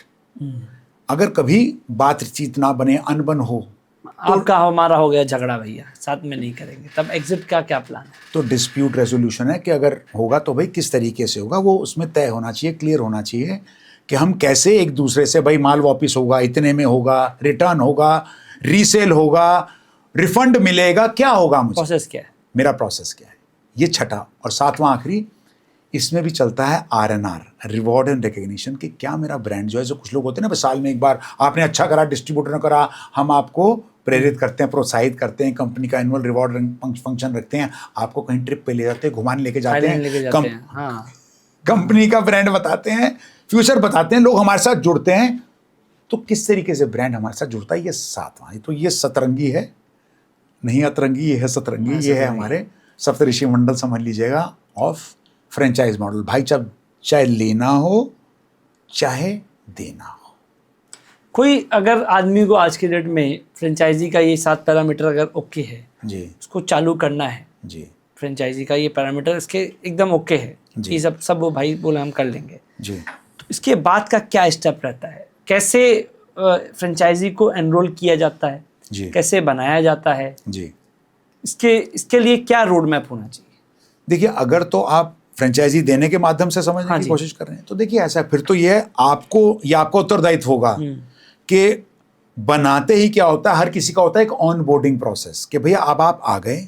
अगर कभी बातचीत ना बने, अनबन हो, तो आपका हमारा हो गया झगड़ा, भैया साथ में नहीं करेंगे, तब एग्जिट का क्या प्लान है। तो डिस्प्यूट रेजोल्यूशन है, कि अगर होगा तो भाई किस तरीके से होगा, वो उसमें तय होना चाहिए, क्लियर होना चाहिए कि हम कैसे एक दूसरे से, भाई माल वापस होगा, इतने में होगा, रिटर्न होगा, रीसेल होगा, रिफंड मिलेगा, क्या होगा, मुझे प्रोसेस क्या है, मेरा प्रोसेस क्या है। ये छठा और सातवां आखिरी, इसमें भी चलता है RNR, रिवॉर्ड एंड रिकग्निशन, कि क्या मेरा ब्रांड जो है, जो कुछ लोग होते हैं ना, साल में एक बार आपने अच्छा करा, डिस्ट्रीब्यूटर ने करा, हम आपको प्रेरित करते हैं, प्रोत्साहित करते हैं, कंपनी का एनुअल रिवॉर्ड फंक्शन रखते हैं, आपको कहीं ट्रिप पे ले जाते हैं, घुमाने लेके जाते हैं, हाँ, कंपनी का ब्रांड बताते हैं, फ्यूचर बताते हैं, लोग हमारे साथ जुड़ते हैं। तो किस तरीके से ब्रांड हमारे साथ जुड़ता है, ये सातवां। तो ये सतरंगी है, नहीं अतरंगी, ये है सतरंगी, ये है हमारे सप्तऋषि मंडल, समझ लीजिएगा, ऑफ फ्रेंचाइज मॉडल। भाई चाहे लेना हो चाहे देना हो। कोई अगर आदमी को आज के डेट में फ्रेंचाइजी का ये 7 पैरामीटर अगर ओके है जी, उसको चालू करना है, जी, फ्रेंचाइजी का ये पैरामीटर इसके एकदम ओके है, ये सब वो भाई बोले हम कर लेंगे, जी, तो इसके बाद का क्या स्टेप रहता है, कैसे फ्रेंचाइजी को एनरोल किया जाता है, जी, कैसे बनाया जाता है, जी। इसके लिए क्या रोड मैप होना चाहिए? देखिए, अगर तो आप फ्रेंचाइजी देने के माध्यम से समझने की कोशिश कर रहे हैं, तो देखिए ऐसा है, फिर तो ये आपका उत्तरदायित्व होगा कि बनाते ही क्या होता है, हर किसी का होता है एक ऑन बोर्डिंग प्रोसेस, कि भैया अब आप आ गए,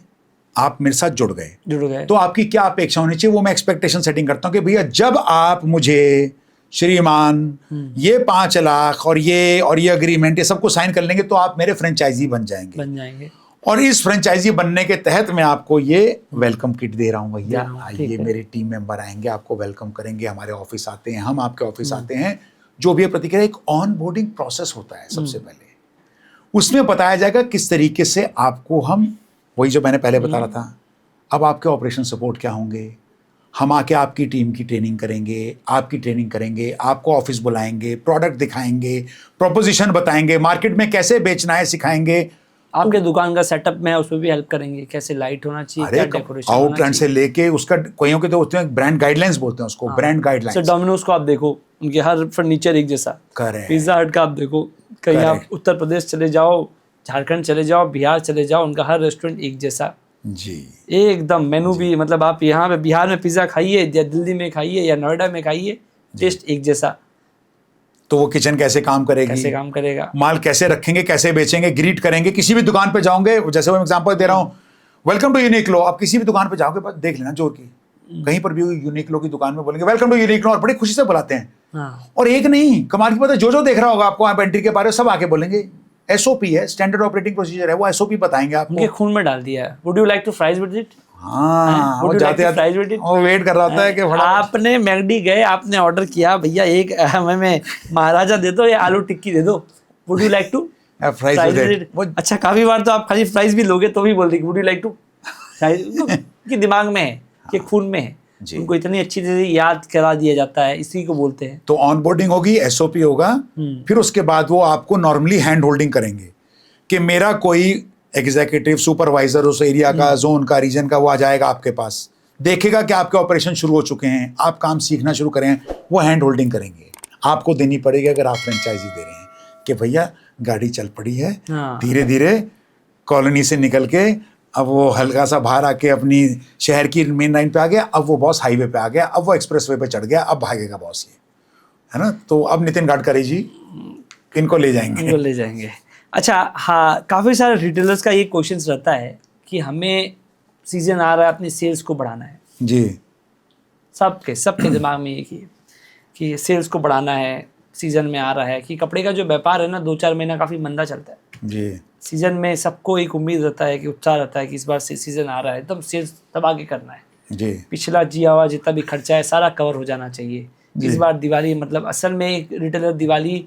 आप मेरे साथ जुड़ गए, तो आपकी क्या अपेक्षा होनी चाहिए, वो मैं एक्सपेक्टेशन सेटिंग करता हूं कि भैया जब आप मुझे श्रीमान ये 5 लाख और ये अग्रीमेंट, ये सबको साइन कर लेंगे, तो आप मेरे फ्रेंचाइजी बन जाएंगे। और इस फ्रेंचाइजी बनने के तहत मैं आपको ये वेलकम किट दे रहा हूँ, भैया आइए, मेरे टीम मेंबर आएंगे, आपको वेलकम करेंगे, हमारे ऑफिस आते हैं, हम आपके ऑफिस आते हैं, जो भी प्रतिक्रिया, एक ऑन बोर्डिंग प्रोसेस होता है सबसे पहले। उसमें बताया जाएगा किस तरीके से आपको हम, वही जो मैंने पहले बता रहा था, अब आपके ऑपरेशन सपोर्ट क्या होंगे, हम आके आपकी टीम की ट्रेनिंग करेंगे, आपकी ट्रेनिंग करेंगे, आपको ऑफिस बुलाएंगे, प्रोडक्ट दिखाएंगे, प्रोपोजिशन बताएंगे, मार्केट में कैसे बेचना है सिखाएंगे, आपके दुकान का सेटअप में है उसमें भी हेल्प करेंगे, कैसे लाइट होना चाहिए, क्या डेकोरेशन होना आउटलाइन से लेके उसका, कोइयों के तो होते हैं ब्रांड गाइडलाइंस बोलते हैं उसको, ब्रांड गाइडलाइंस। डोमिनोज को आप देखो, उनके हर फर्नीचर एक जैसा, पिज्जा हट का आप देखो, कहीं आप उत्तर प्रदेश चले जाओ, झारखंड चले जाओ, बिहार चले जाओ, उनका हर रेस्टोरेंट एक जैसा जी, एकदम मेनू भी, मतलब आप यहाँ पे बिहार में पिज्जा खाइए या दिल्ली में खाइए या नोएडा में खाइए, टेस्ट एक जैसा। तो वो किचन कैसे काम करेगा, माल कैसे रखेंगे, कैसे बेचेंगे, ग्रीट करेंगे, किसी भी दुकान पे जाओगे, जैसे मैं एग्जांपल दे रहा हूँ, वेलकम टू यूनिक्लो, आप किसी भी दुकान पे जाओगे, बस देख लेना जोर की, कहीं पर भी यूनिक्लो की दुकान में बोलेंगे वेलकम टू यूनिक्लो, और बड़ी खुशी से बुलाते हैं। और एक नहीं, कमाल की बात है, जो देख रहा होगा आपको, आप एंट्री के बारे में सब आके बोलेंगे, SOP है, स्टैंडर्ड ऑपरेटिंग प्रोसीजर है, वो SOP बताएंगे आपको। उनके खून में डाल दिया है। Would you like to fries with it? हाँ, वो जाते वो वेट कर रहा होता है कि आपने मैकडी गए, आपने ऑर्डर किया, भैया एक हमें महाराजा दे दो या आलू टिक्की दे दो, would you like to fries with it? अच्छा, काफी बार तो आप खाली फ्राइज भी लोगे तो भी बोल देंगे would you like to fries, कि दिमाग में है, कि खून में है, उनको इतनी अच्छी तरह याद करा दिया जाता है, इसी को बोलते हैं। तो ऑनबोर्डिंग होगी, SOP होगा, फिर उसके बाद वो आपको नॉर्मली हैंड होल्डिंग करेंगे कि मेरा कोई एग्जीक्यूटिव सुपरवाइजर उस एरिया का, जोन का, रीजन का, वो आ जाएगा आपके पास, देखेगा कि आपके ऑपरेशन शुरू हो चुके हैं, आप काम सीखना शुरू करें, वो हैंड होल्डिंग करेंगे। आपको देनी पड़ेगी अगर आप फ्रेंचाइजी दे रहे हैं, कि भैया गाड़ी चल पड़ी है, धीरे धीरे कॉलोनी से निकल के अब वो हल्का सा बाहर आके अपनी शहर की मेन लाइन पे आ गया, अब वो बॉस हाईवे पे आ गया, अब वो एक्सप्रेसवे पे चढ़ गया, अब भागेगा बॉस, ये है ना। तो अब नितिन गडकरी जी इनको ले जाएंगे। अच्छा, हाँ, काफ़ी सारे रिटेलर्स का ये क्वेश्चन रहता है कि हमें सीजन आ रहा है, अपनी सेल्स को बढ़ाना है जी, सबके दिमाग में ये कि सेल्स को बढ़ाना है, सीजन में आ रहा है, कि कपड़े का जो व्यापार है ना 2-4 महीना काफ़ी मंदा चलता है जी। सीजन में सबको एक उम्मीद रहता है कि उत्साह रहता है कि इस बार सीजन आ रहा है, तब सेल्स तब आगे करना है जी, पिछला जिया हुआ जितना भी खर्चा है सारा कवर हो जाना चाहिए। इस बार दिवाली, मतलब असल में एक रिटेलर दिवाली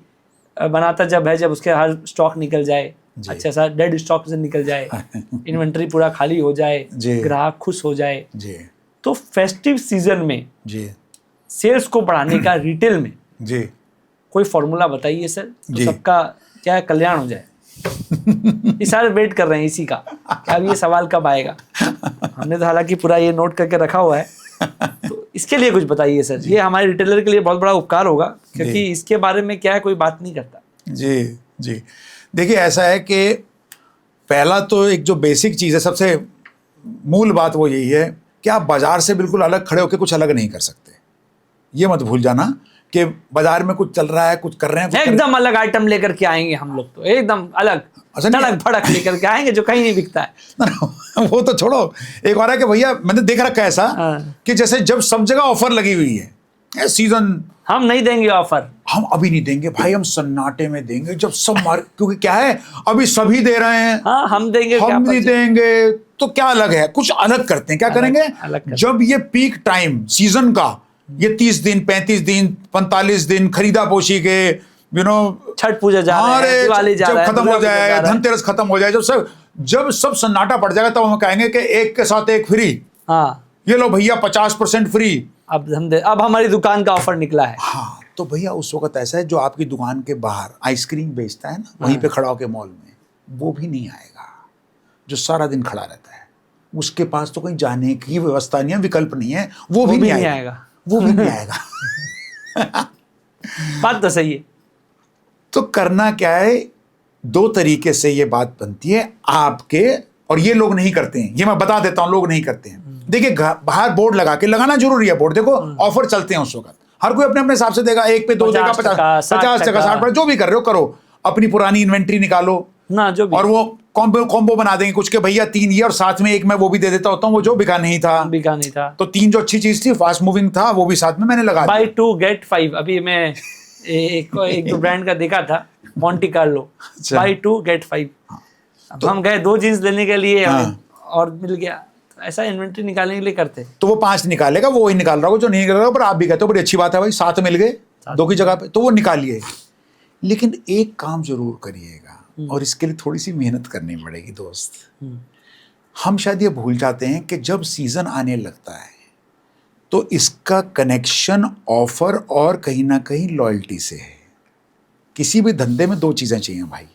बनाता जब उसके हर स्टॉक निकल जाए, अच्छा सा डेड स्टॉक से निकल जाए, इन्वेंटरी पूरा खाली हो जाए, ग्राहक खुश हो जाए जी। तो फेस्टिव सीजन में जी सेल्स को बढ़ाने का रिटेल में जी कोई फॉर्मूला बताइए सर, तो सबका क्या कल्याण हो जाए। ये सारे वेट कर रहे हैं इसी का, अब ये सवाल कब आएगा। हमने तो हालांकि पूरा ये नोट करके रखा हुआ है, तो इसके लिए कुछ बताइए सर। ये हमारे रिटेलर के लिए बहुत बड़ा उपकार होगा, क्योंकि इसके बारे में क्या है कोई बात नहीं करता। जी जी, देखिए ऐसा है कि पहला तो एक जो बेसिक चीज़ है, सबसे मूल बात वो यही है कि आप बाजार से बिल्कुल अलग खड़े होकर कुछ अलग नहीं कर सकते। ये मत भूल जाना कि बाजार में कुछ चल रहा है, कुछ कर रहे हैं, एकदम अलग आइटम लेकर के आएंगे हम लोग, तो एकदम अलग धड़क भड़क लेकर के आएंगे जो कहीं नहीं बिकता है। वो तो छोड़ो, एक और है कि भैया मैंने देख रखा है ऐसा कि जैसे जब सब जगह ऑफर लगी हुई है, सीजन हम नहीं देंगे ऑफर, हम अभी नहीं देंगे भाई, हम सन्नाटे में देंगे जब सब क्योंकि क्या है अभी सभी दे रहे हैं। हाँ, हम देंगे, हम नहीं देंगे तो क्या अलग है, कुछ अलग करते हैं। क्या करेंगे जब ये पीक टाइम सीजन का, ये 30 दिन 35 दिन 45 दिन खरीदा पोशी के, छठ पूजा जा रहा है, दिवाली जा रहा है, जब खत्म हो जाए, धनतेरस खत्म हो जाए, जब सब सन्नाटा पड़ जाएगा, तब हम कहेंगे कि एक के साथ एक फ्री। हाँ, ये लो भैया 50% फ्री, अब हमारी दुकान का ऑफर निकला है। हाँ, तो भैया उस वक्त ऐसा है, जो आपकी दुकान के बाहर आइसक्रीम बेचता है ना, वहीं पे खड़ा होकर मॉल में, वो भी नहीं आएगा। जो सारा दिन खड़ा रहता है, उसके पास तो कहीं जाने की व्यवस्था नहीं है, विकल्प नहीं है, वो भी नहीं आएगा, वो भी नहीं आएगा। बात तो सही है। तो करना क्या है, दो तरीके से ये बात बनती है आपके, और ये लोग नहीं करते हैं, ये मैं बता देता हूं, लोग नहीं करते हैं। देखिए बाहर बोर्ड लगा के, लगाना जरूरी है बोर्ड, देखो ऑफर चलते हैं उस वक्त, हर कोई अपने अपने हिसाब से देगा, 1 पे 2 देगा, 50 टका 60, जो भी कर रहे हो करो, अपनी पुरानी इन्वेंट्री निकालो ना, जो भी, और वो कॉम्बो बना देंगे कुछ के भैया 3 ये और साथ में एक मैं वो भी दे देता होता हूँ, वो जो बिका नहीं था, तो 3 जो अच्छी चीज थी, फास्ट मूविंग था, वो भी साथ में मैंने लगा बाय 2 गेट 5। अभी मैं एक दो ब्रांड का देखा था, मॉन्टी कार्लो, बाय 2 गेट 5। अब हम गए 2 जींस लेने के लिए, और मिल गया। ऐसा इन्वेंट्री निकालने के लिए करते, तो वो 5 निकालेगा, वो वही निकाल रहा होगा जो नहीं निकाल रहा, पर आप भी कहते हो बड़ी अच्छी बात है भाई, 7 मिल गए 2 की जगह पे, तो वो निकालिए। लेकिन एक काम जरूर करिएगा, और इसके लिए थोड़ी सी मेहनत करनी पड़ेगी दोस्त। हम शायद ये भूल जाते हैं कि जब सीजन आने लगता है, तो इसका कनेक्शन ऑफर और कहीं ना कहीं लॉयल्टी से है। किसी भी धंधे में 2 चीजें चाहिए भाई,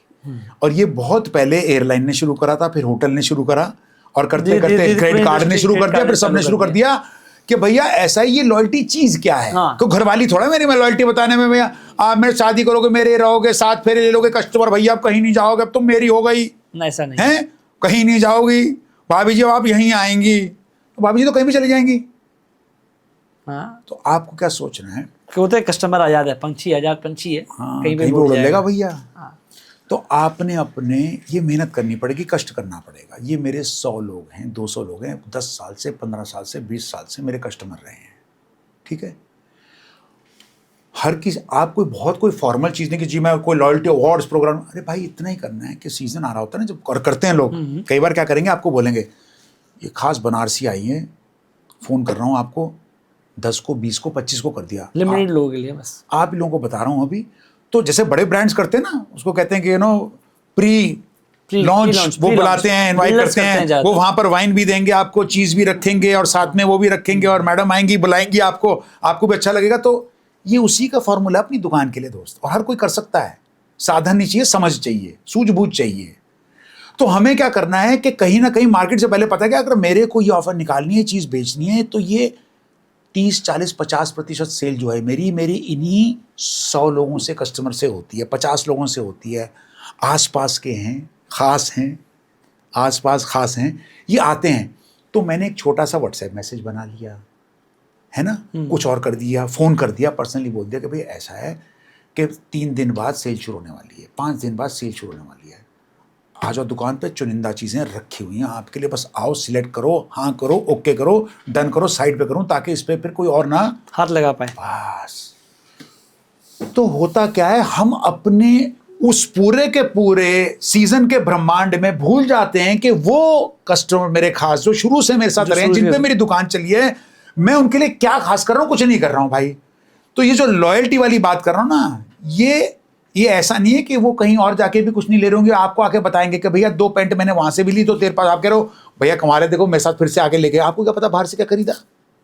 और ये बहुत पहले एयरलाइन ने शुरू करा था, फिर होटल ने शुरू करा, और करते करते क्रेडिट कार्ड ने शुरू कर दिया, फिर सबने शुरू कर दिया कि भैया ऐसा ही, ये लॉयल्टी चीज क्या है। तो घरवाली थोड़ा मेरी मैं लॉयल्टी बताने में, भैया आप मेरे शादी करोगे, मेरे रहोगे, 7 फेरे ले लोगे, कस्टमर भैया आप कहीं नहीं जाओगे, अब तुम मेरी हो गई, ऐसा नहीं है, कहीं नहीं जाओगी भाभी जी, आप यहीं आएंगी, तो भाभी जी तो कहीं भी चली जाएंगी। तो आपको क्या सोचना है, होते कस्टमर आजाद है, पंछी आजाद पंछी है, कहीं भी उड़ लेगा भैया। तो आपने अपने ये मेहनत करनी पड़ेगी, कष्ट करना पड़ेगा। ये मेरे 100 लोग हैं, 200 लोग हैं, 10 साल से 15 साल से 20 साल से मेरे कस्टमर रहे हैं, ठीक है। हर किसी, आप कोई फॉर्मल चीज़ नहीं कि जी मैं कोई लॉयल्टी अवार्ड्स प्रोग्राम, अरे भाई इतना ही करना है कि सीजन आ रहा होता है ना, जब करते हैं लोग, कई बार क्या करेंगे, आपको बोलेंगे ये खास बनारसी आई है, फ़ोन कर रहा हूँ आपको, 10 को 20 को 25 को कर दिया, लिमिटेड लोगों के लिए बस, आप लोगों को बता रहा हूँ अभी। तो जैसे बड़े ब्रांड्स करते हैं ना, उसको कहते हैं कि प्री लॉन्च, वो बुलाते हैं, इनवाइट करते हैं, वो वहां पर वाइन भी देंगे आपको, चीज भी रखेंगे, और साथ में वो भी रखेंगे, और मैडम आएंगी, बुलाएंगी आपको भी अच्छा लगेगा। तो ये उसी का फॉर्मूला अपनी दुकान के लिए दोस्त, और हर कोई कर सकता है। साधन नहीं चाहिए, समझ चाहिए, सूझबूझ चाहिए। तो हमें क्या करना है कि कहीं ना कहीं मार्केट से पहले पता है कि अगर मेरे को ये ऑफर निकालनी है, चीज बेचनी है, तो ये 30, 40, 50% सेल जो है मेरी इन्हीं 100 लोगों से, कस्टमर से होती है, 50 लोगों से होती है, आसपास के हैं, खास हैं, आसपास खास हैं, ये आते हैं। तो मैंने एक छोटा सा व्हाट्सएप मैसेज बना लिया है ना, कुछ और कर दिया, फ़ोन कर दिया, पर्सनली बोल दिया कि भाई ऐसा है कि 3 दिन बाद सेल शुरू होने वाली है, 5 दिन बाद सेल शुरू होने वाली है, आ जाओ दुकान पे, चुनिंदा चीज़ें रखी हुई हैं आपके लिए, बस आओ, सिलेक्ट करो, हाँ करो, ओके करो, डन करो, साइड पे करो, ताकि इस पे फिर कोई और ना हाथ लगा पाए। बस। तो होता क्या है, हम अपने उस पूरे के पूरे सीजन के ब्रह्मांड में भूल जाते हैं कि वो कस्टमर मेरे खास जो शुरू से मेरे साथ रहे हैं, जिन पे मेरी दुकान चली है, मैं उनके लिए क्या खास कर रहा हूं, कुछ नहीं कर रहा हूं भाई। तो ये जो लॉयल्टी वाली बात कर रहा हूं ना, ये ऐसा नहीं है कि वो कहीं और जाके भी कुछ नहीं ले रहे होंगे, आपको आके बताएंगे कि भैया 2 पैंट मैंने वहां से भी ली, तो तेरे पास, आप कह रहे हो भैया कमाल है, देखो मेरे साथ फिर से आके लेके, आपको क्या पता बाहर से क्या खरीदा।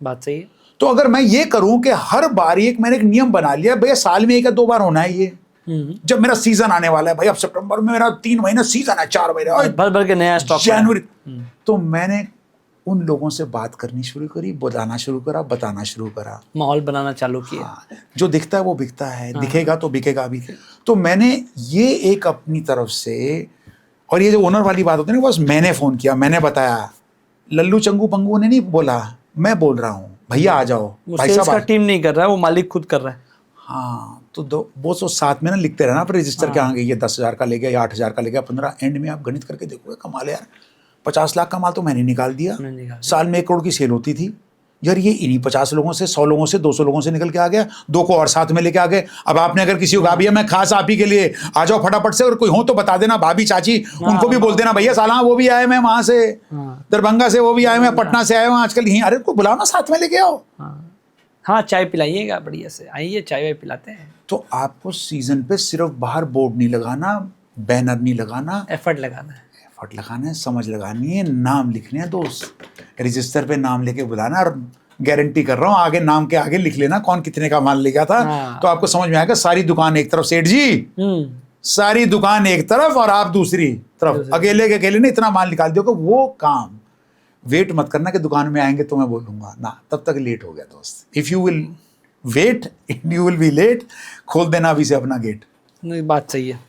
बात सही है। तो अगर मैं ये करूं कि हर बार मैंने एक नियम बना लिया, भैया साल में 1 या 2 बार होना है ये, जब मेरा सीजन आने वाला है, भाई अब सितंबर में मेरा 3 महीना सीजन है, 4 महीने भर के नया स्टॉक, जनवरी, तो मैंने उन लोगों से बात करनी शुरू करी, बुलाना शुरू करा, बताना शुरू करा, माहौल बनाना चालू किया। हाँ, जो दिखता है वो बिकता है, दिखेगा तो बिकेगा भी। तो मैंने ये एक अपनी तरफ से, और ये जो ओनर वाली बात होती है ना, बस मैंने फ़ोन किया, मैंने बताया, लल्लू चंगू पंगू ने नहीं बोला, मैं बोल रहा हूँ भैया आ जाओ, भाई साहब टीम नहीं कर रहा है, वो मालिक खुद कर रहा है। हाँ, तो वो तो साथ में ना लिखते रहना पर रजिस्टर के आगे, ये 10,000 का ले गया या 8,000 का ले गया 15, एंड में आप गणित करके देखोगे कमाल है यार, 50 लाख का माल तो मैंने निकाल दिया, साल में 1 करोड़ की सेल होती थी यार, ये इन्हीं 50 लोगों से, 100 लोगों से, 200 लोगों से निकल के आ गया, 2 को और साथ में लेके आ गए। अब आपने अगर किसी को कहा भैया मैं खास आप ही के लिए आ जाओ फटाफट से, और कोई हो तो बता देना, भाभी चाची उनको भी बोल देना भैया साला वो भी आए मैं वहां से दरभंगा से, वो भी आए मैं पटना से आए हूँ आजकल यहीं, अरे को बुलाओ ना साथ में लेके आओ। हाँ, चाय पिलाइएगा बढ़िया से, आइए चाय वाय पिलाते हैं। तो आपको सीजन पे सिर्फ बाहर बोर्ड नहीं लगाना, बैनर नहीं लगाना, एफर्ट लगाना है, समझ लगानी है, नाम लिखने हैं दोस्त, रजिस्टर पे नाम लेके बुलाना, और गारंटी कर रहा हूँ आगे नाम के आगे लिख लेना कौन कितने का माल ले गया था। तो आपको समझ में आएगा, सारी दुकान एक तरफ सेठ जी, सारी दुकान एक तरफ और आप दूसरी तरफ, अकेले के अकेले ने इतना माल निकाल दिया। वो काम वेट मत करना कि दुकान में आएंगे तो मैं बोलूंगा ना, तब तक लेट हो गया दोस्त। If you will wait you will be late, खोल देना अभी से अपना गेट। नहीं, बात सही है।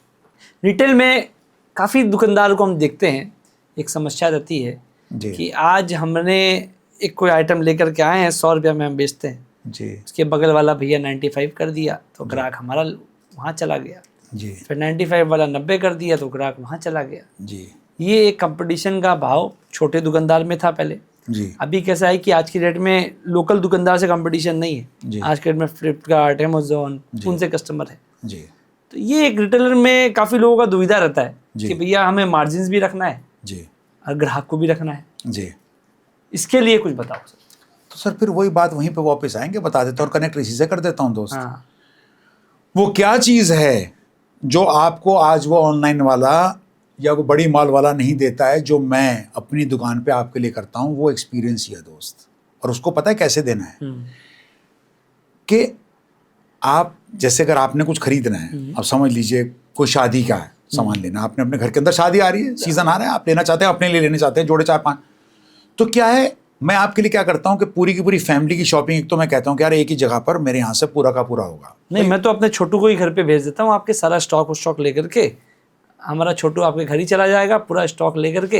रिटेल में काफ़ी दुकानदारों को हम देखते हैं, एक समस्या रहती है कि आज हमने एक कोई आइटम लेकर के आए हैं, 100 रुपया में हम बेचते हैं जी, उसके बगल वाला भैया 95 कर दिया तो ग्राहक हमारा वहाँ चला गया जी, फिर 95 वाला 90 कर दिया तो ग्राहक वहाँ चला गया जी। ये एक कंपटीशन का भाव छोटे दुकानदार में था पहले जी। अभी कैसा है कि आज की डेट में लोकल दुकानदार से कंपटीशन नहीं है। आज के डेट में फ्लिपकार्ट, अमेजोन, उनसे कस्टमर है जी। तो ये एक रिटेलर में काफ़ी लोगों का दुविधा रहता है कि भैया हमें मार्जिन भी रखना है जी और ग्राहक को भी रखना है जी, इसके लिए कुछ बताओ सर। तो सर फिर वही बात वहीं पे वापस आएंगे, बता देता हूँ और कनेक्ट इसी से कर देता हूँ दोस्त। हाँ। वो क्या चीज़ है जो आपको आज वो ऑनलाइन वाला या वो बड़ी माल वाला नहीं देता है, जो मैं अपनी दुकान पे आपके लिए करता हूँ, वो एक्सपीरियंस ही है दोस्त। और उसको पता है कैसे देना है कि आप जैसे अगर आपने कुछ खरीदना है, अब समझ लीजिए कोई शादी का है सामान लेना, आपने अपने घर के अंदर शादी आ रही है, सीजन आ रहा है, आप लेना चाहते हैं, अपने लिए लेने चाहते हैं जोड़े 4-5, तो क्या है मैं आपके लिए क्या करता हूँ कि पूरी की पूरी फैमिली की शॉपिंग, एक तो मैं कहता हूँ कि यार एक ही जगह पर मेरे यहाँ से पूरा का पूरा होगा। नहीं, मैं तो अपने छोटू को ही घर पे भेज देता हूँ, आपके सारा स्टॉक लेकर के, हमारा छोटू आपके घर ही चला जाएगा पूरा स्टॉक लेकर के।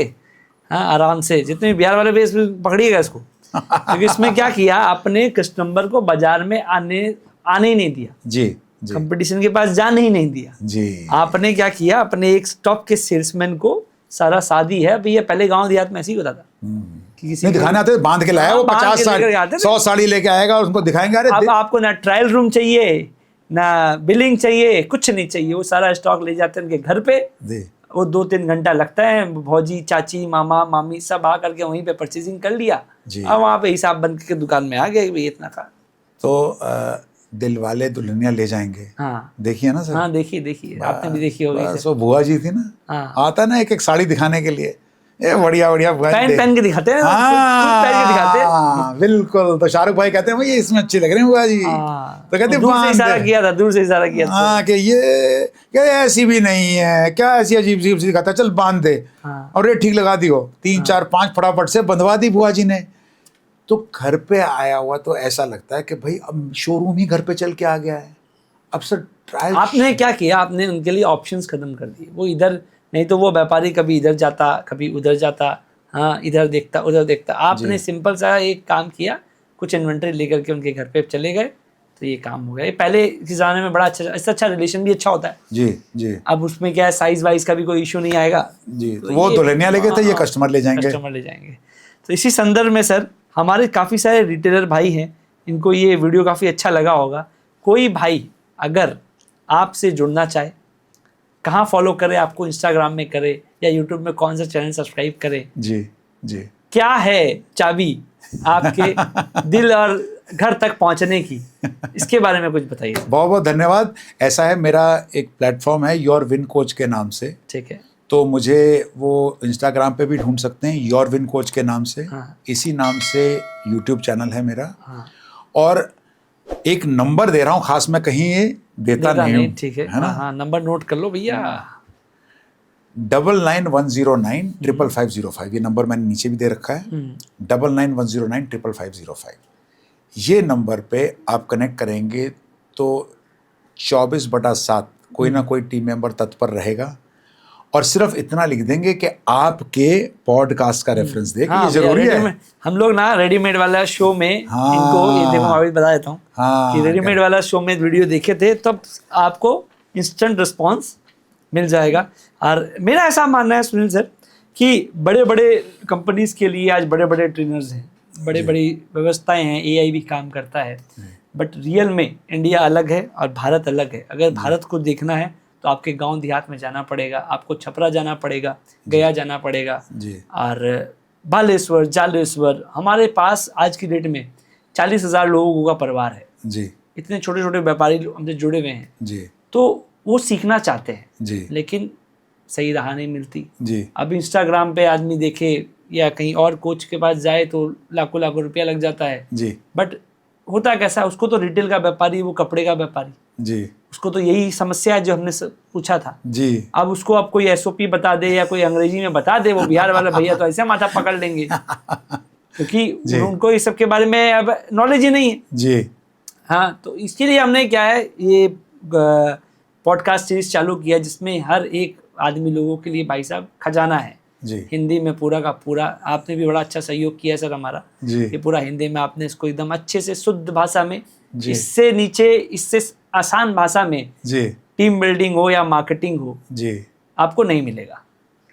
हाँ, आराम से जितने बिहार वाले बेस पकड़िएगा इसको क्योंकि इसमें क्या किया, अपने कस्टमर को बाजार में आने ही नहीं दिया जी, कंपटीशन के पास जाने ही नहीं दिया जी। आपने क्या किया, अपने एक स्टॉक के सेल्समैन को सारा शादी है भैया, पहले गांव देहात में ऐसे ही होता था नहीं दिखाने आते, बांध के लाया वो 50 साड़ी 100 साड़ी लेके आएगा और उसको दिखाएंगे। अरे अब आपको ना ट्रायल रूम चाहिए ना बिलिंग चाहिए, कुछ नहीं चाहिए, वो सारा स्टॉक ले जाते हैं उनके घर पे, वो 2-3 घंटा लगता है, भौजी चाची मामा मामी सब आ करके वहीं पे परचेजिंग कर लिया, अब वहाँ पे हिसाब बन के दुकान में आ गए भाई इतना का। तो दिल वाले दुल्हनिया ले जाएंगे। हाँ, देखिए ना सर। हाँ, देखिए आपने भी देखी होगी। वो बुआ जी थी ना, हाँ। आता ना एक साड़ी दिखाने के लिए, ये बढ़िया पहन के दिखाते हैं। हाँ, बिल्कुल। तो शाहरुख भाई कहते हैं ये इसमें अच्छी लग रही है बुआ जी, तो कहते हैं दूर से इशारा किया था हाँ कि ये क्या ऐसी भी नहीं है, क्या ऐसी अजीब सी दिखाता है, चल बांध दे। और रेट ठीक लगा दी हो, 3 4 5 फटाफट से बंधवा दी बुआ जी ने। तो घर पे आया हुआ तो ऐसा लगता है कि भाई अब शोरूम ही घर पे चल के आ गया है। अब सर ट्रायल आपने क्या किया, आपने उनके लिए ऑप्शंस खत्म कर दिए। वो इधर नहीं तो वो व्यापारी कभी इधर जाता कभी उधर जाता, हाँ इधर देखता उधर देखता। आपने सिंपल सा एक काम किया, कुछ इन्वेंट्री लेकर के उनके घर पे चले गए, तो ये काम हो गया। ये पहले के ज़माने में बड़ा अच्छा रिलेशन भी अच्छा होता है जी जी। अब उसमें क्या है, साइज वाइज का भी कोई इशू नहीं आएगा जी। तो वो दुल्हनिया ले गए थे, ये कस्टमर ले जाएंगे। तो इसी संदर्भ में सर हमारे काफ़ी सारे रिटेलर भाई हैं, इनको ये वीडियो काफ़ी अच्छा लगा होगा। कोई भाई अगर आपसे जुड़ना चाहे, कहाँ फॉलो करे आपको, इंस्टाग्राम में करे या यूट्यूब में कौन सा चैनल सब्सक्राइब करे जी जी, क्या है चाबी आपके दिल और घर तक पहुंचने की, इसके बारे में कुछ बताइए। बहुत बहुत धन्यवाद। ऐसा है, मेरा एक प्लेटफॉर्म है योर विन कोच के नाम से, ठीक है, तो मुझे वो इंस्टाग्राम पे भी ढूंढ सकते हैं योर विन कोच के नाम से। हाँ। इसी नाम से यूट्यूब चैनल है मेरा। हाँ। और एक नंबर दे रहा हूँ खास, मैं कहीं ये देता नहीं हूँ, ठीक है ना। हाँ, नंबर नोट कर लो भैया, 9910955505। ये नंबर मैंने नीचे भी दे रखा है, 9910955505। ये नंबर पे आप कनेक्ट करेंगे तो 24/7 कोई ना कोई टीम मेंबर तत्पर रहेगा और सिर्फ इतना लिख देंगे कि आपके पॉडकास्ट का रेफरेंस दे, हाँ, ये जरूरी है। हम लोग ना रेडीमेड वाला शो में हाँ, इनको ये देखो अभी बता देता हूँ हाँ, कि रेडीमेड वाला शो में वीडियो देखे थे, तब आपको इंस्टेंट रिस्पांस मिल जाएगा। और मेरा ऐसा मानना है सुनील सर कि बड़े बड़े कंपनीज के लिए आज बड़े बड़े ट्रेनर्स हैं, बड़े बड़ी व्यवस्थाएं हैं, एआई भी काम करता है, बट रियल में इंडिया अलग है और भारत अलग है। अगर भारत को देखना है तो आपके गांव देहात में जाना पड़ेगा, आपको छपरा जाना पड़ेगा, गया जाना पड़ेगा जी। और बालेश्वर, जालेश्वर। हमारे पास आज की डेट में 40,000 लोगों का परिवार है जी इतने छोटे छोटे व्यापारी हमसे जुड़े हुए हैं जी तो वो सीखना चाहते हैं जी लेकिन सही राह नहीं मिलती। जी अब इंस्टाग्राम पे आदमी देखे या कहीं और कोच के पास जाए तो लाखों लाखों रुपया लग जाता है, जी बट होता कैसा, उसको तो रिटेल का व्यापारी, वो कपड़े का व्यापारी, जी उसको तो यही समस्या है जो हमने पूछा था। जी अब उसको आप कोई एसओपी बता दे या कोई अंग्रेजी में बता दे, वो बिहार वाला भैया तो ऐसे माथा पकड़ लेंगे क्योंकि उनको इस सब के बारे में अब नॉलेज ही नहीं है। जी हाँ, तो इसके लिए हमने क्या है ये पॉडकास्ट सीरीज चालू किया जिसमें हर एक आदमी लोगों के लिए भाई साहब खजाना है जी हिंदी में पूरा का पूरा। आपने भी बड़ा अच्छा सहयोग किया सर हमारा, जी ये पूरा हिंदी में आपने इसको एकदम अच्छे से शुद्ध भाषा में, जी। इससे नीचे इससे आसान भाषा में जी टीम बिल्डिंग हो या मार्केटिंग हो जी आपको नहीं मिलेगा।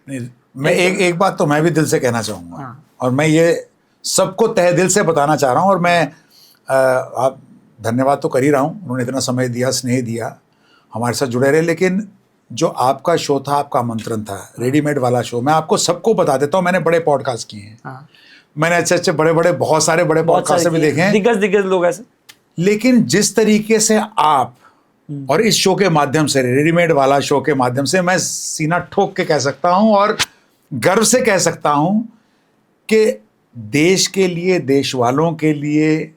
नहीं, मैं एक बात तो मैं भी दिल से कहना चाहूँगा, हाँ। और मैं ये सबको तहे दिल से बताना चाह रहा हूँ, और मैं आप धन्यवाद तो कर ही रहा हूँ, उन्होंने इतना समय दिया, स्नेह दिया, हमारे साथ जुड़े रहे। लेकिन जो आपका शो था, आपका आमंत्रण था, रेडीमेड वाला शो, मैं आपको सबको बता देता हूँ, मैंने बड़े पॉडकास्ट किए हैं, हाँ, मैंने अच्छे अच्छे बड़े बड़े बहुत सारे बड़े पॉडकास्ट भी देखे हैं, दिग्गज लोग ऐसे। लेकिन जिस तरीके से आप और इस शो के माध्यम से, रेडीमेड वाला शो के माध्यम से, मैं सीना ठोक के कह सकता हूं और गर्व से कह सकता हूं कि देश के लिए, देश वालों के लिए,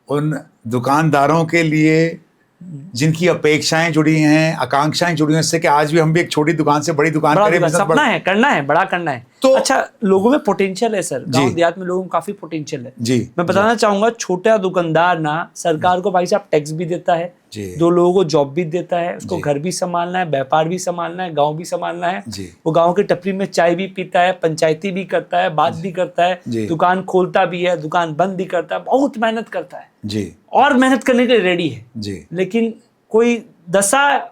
उन दुकानदारों के लिए जिनकी अपेक्षाएं जुड़ी हैं, आकांक्षाएं जुड़ी हैं, इससे कि आज भी हम भी एक छोटी दुकान से बड़ी दुकान बड़ा करें, दुकान, business सपना है, करना है, बड़ा करना है। तो अच्छा, लोगों में पोटेंशियल है सर, जी। गांव देहात में लोगों में काफी पोटेंशियल है। जी मैं बताना चाहूंगा, छोटा दुकानदार ना सरकार को भाई साहब टैक्स भी देता है, जी 2 लोगों को जॉब भी देता है, उसको जी। घर भी संभालना है, व्यापार भी संभालना है, गांव भी संभालना है। जी वो गांव की टपरी में चाय भी पीता है, पंचायती भी करता है, बात भी करता है, जी। दुकान खोलता भी है, दुकान बंद भी करता है, बहुत मेहनत करता है जी और मेहनत करने के लिए रेडी है। जी लेकिन कोई दशा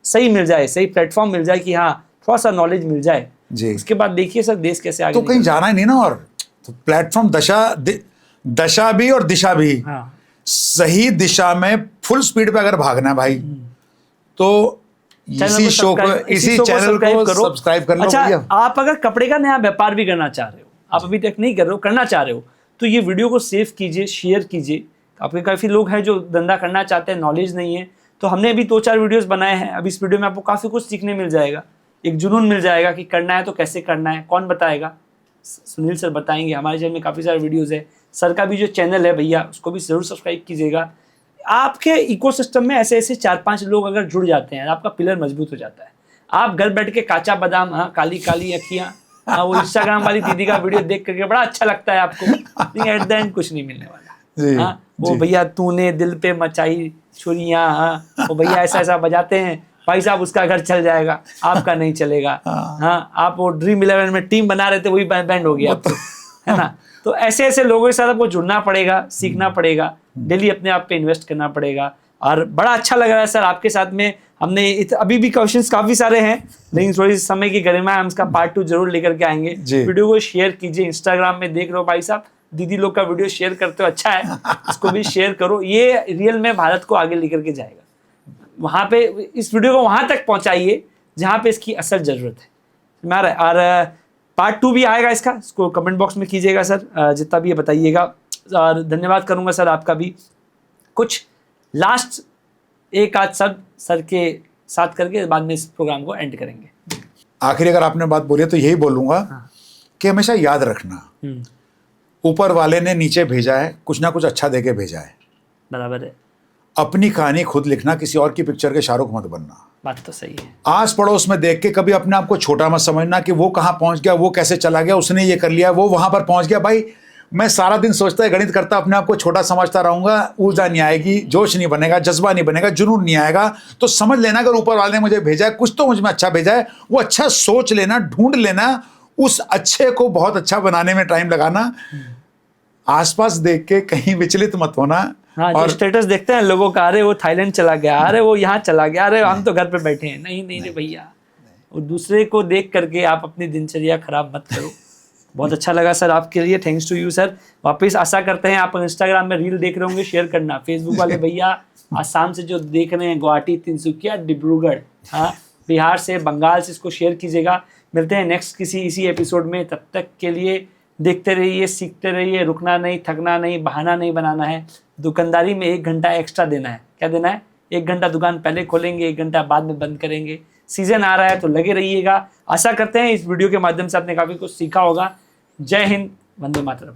सही मिल जाए, सही प्लेटफॉर्म मिल जाए कि हाँ थोड़ा सा नॉलेज मिल जाए, जी उसके बाद देखिए सर देश कैसे आगे तो कहीं जाना ही नहीं ना, और तो प्लेटफॉर्म दशा भी और दिशा भी, हाँ, सही दिशा में फुल स्पीड पे अगर भागना है भाई, तो इसी शो को, इसी चैनल को सब्सक्राइब कर लो। अच्छा, भैया आप अगर कपड़े का नया व्यापार भी करना चाह रहे हो, आप अभी तक नहीं कर रहे हो, करना चाह रहे हो, तो ये वीडियो को सेव कीजिए, शेयर कीजिए। आपके काफ़ी लोग हैं जो धंधा करना चाहते हैं, नॉलेज नहीं है, तो हमने अभी 2-4 वीडियोस बनाए हैं। अब इस वीडियो में आपको काफ़ी कुछ सीखने मिल जाएगा, एक जुनून मिल जाएगा कि करना है तो कैसे करना है, कौन बताएगा, सुनील सर बताएंगे। हमारे चैनल में काफ़ी सारे वीडियोज़ है, सर का भी जो चैनल है भैया उसको भी ज़रूर सब्सक्राइब कीजिएगा। आपके इकोसिस्टम में ऐसे ऐसे 4-5 लोग अगर जुड़ जाते हैं, आपका पिलर मजबूत हो जाता है। आप घर बैठ के काचा बादाम, हाँ काली काली अखियाँ, हाँ वो इंस्टाग्राम वाली दीदी का वीडियो देख करके बड़ा अच्छा लगता है आपको, लेकिन एट द एंड कुछ नहीं मिलने वाला। हाँ, वो भैया तूने दिल पे मचाई छुरियाँ, हाँ वो भैया ऐसा ऐसा बजाते हैं भाई साहब, उसका घर चल जाएगा, आपका नहीं चलेगा। हाँ, आप वो ड्रीम 11 में टीम बना रहे थे, वही बैंड हो गया आपको, है ना। तो ऐसे ऐसे लोगों के साथ आपको जुड़ना पड़ेगा, सीखना पड़ेगा, डेली अपने आप पे इन्वेस्ट करना पड़ेगा। और बड़ा अच्छा लग रहा है सर आपके साथ में। हमने अभी भी क्वेश्चंस काफ़ी सारे हैं, लेकिन थोड़ी समय की गरिमा है, हम इसका पार्ट 2 जरूर लेकर के आएंगे। वीडियो को शेयर कीजिए, इंस्टाग्राम में देख रहे हो भाई साहब, दीदी लोग का वीडियो शेयर करते हो, अच्छा है, इसको भी शेयर करो। ये रियल में भारत को आगे लेकर के जाएगा। वहाँ पे इस वीडियो को वहाँ तक पहुँचाइए जहाँ पे इसकी असल ज़रूरत है। और पार्ट 2 भी आएगा इसका, इसको कमेंट बॉक्स में कीजिएगा सर, जितना भी ये बताइएगा। और धन्यवाद करूँगा सर आपका भी। कुछ लास्ट एक आध शब्द सर के साथ करके बाद में इस प्रोग्राम को एंड करेंगे। आखिरी अगर आपने बात बोली तो यही बोलूँगा कि हमेशा याद रखना, ऊपर वाले ने नीचे भेजा है, कुछ ना कुछ अच्छा दे के भेजा है। बराबर है। अपनी कहानी खुद लिखना, किसी और की पिक्चर के शाहरुख मत बनना। बात तो सही है। आस पड़ोस में देख के कभी अपने आप को छोटा मत समझना कि वो कहाँ पहुँच गया, वो कैसे चला गया, उसने ये कर लिया, वो वहाँ पर पहुँच गया। भाई मैं सारा दिन सोचता है, गणित करता, अपने आप को छोटा समझता रहूंगा, ऊर्जा नहीं आएगी, जोश नहीं बनेगा, जज्बा नहीं बनेगा, जुनून नहीं आएगा। तो समझ लेना अगर ऊपर वाले ने मुझे भेजा है, कुछ तो मुझ में अच्छा भेजा है, वो अच्छा सोच लेना, ढूंढ लेना, उस अच्छे को बहुत अच्छा बनाने में टाइम लगाना, आसपास देख के कहीं विचलित मत होना। हाँ, जो स्टेटस देखते हैं लोगों का, अरे वो थाईलैंड चला गया, अरे वो यहाँ चला गया, अरे हम तो घर पे बैठे हैं, नहीं नहीं रे भैया, और दूसरे को देख करके आप अपनी दिनचर्या खराब मत करो। बहुत अच्छा लगा सर आपके लिए, थैंक्स टू यू सर। वापस आशा करते हैं आप इंस्टाग्राम में रील देख रहे होंगे, शेयर करना। फेसबुक वाले भैया आसाम से जो देख रहे हैं, गुवाहाटी, तिनसुकिया, डिब्रूगढ़, हाँ, बिहार से, बंगाल से, इसको शेयर कीजिएगा। मिलते हैं नेक्स्ट किसी इसी एपिसोड में, तब तक के लिए देखते रहिए, सीखते रहिए, रुकना नहीं, थकना नहीं, बहाना नहीं बनाना है। दुकानदारी में 1 घंटा एक्स्ट्रा देना है। क्या देना है? 1 घंटा दुकान पहले खोलेंगे, 1 घंटा बाद में बंद करेंगे। सीजन आ रहा है तो लगे रहिएगा। आशा करते हैं इस वीडियो के माध्यम से आपने काफ़ी कुछ सीखा होगा। जय हिंद, वंदे मातरम।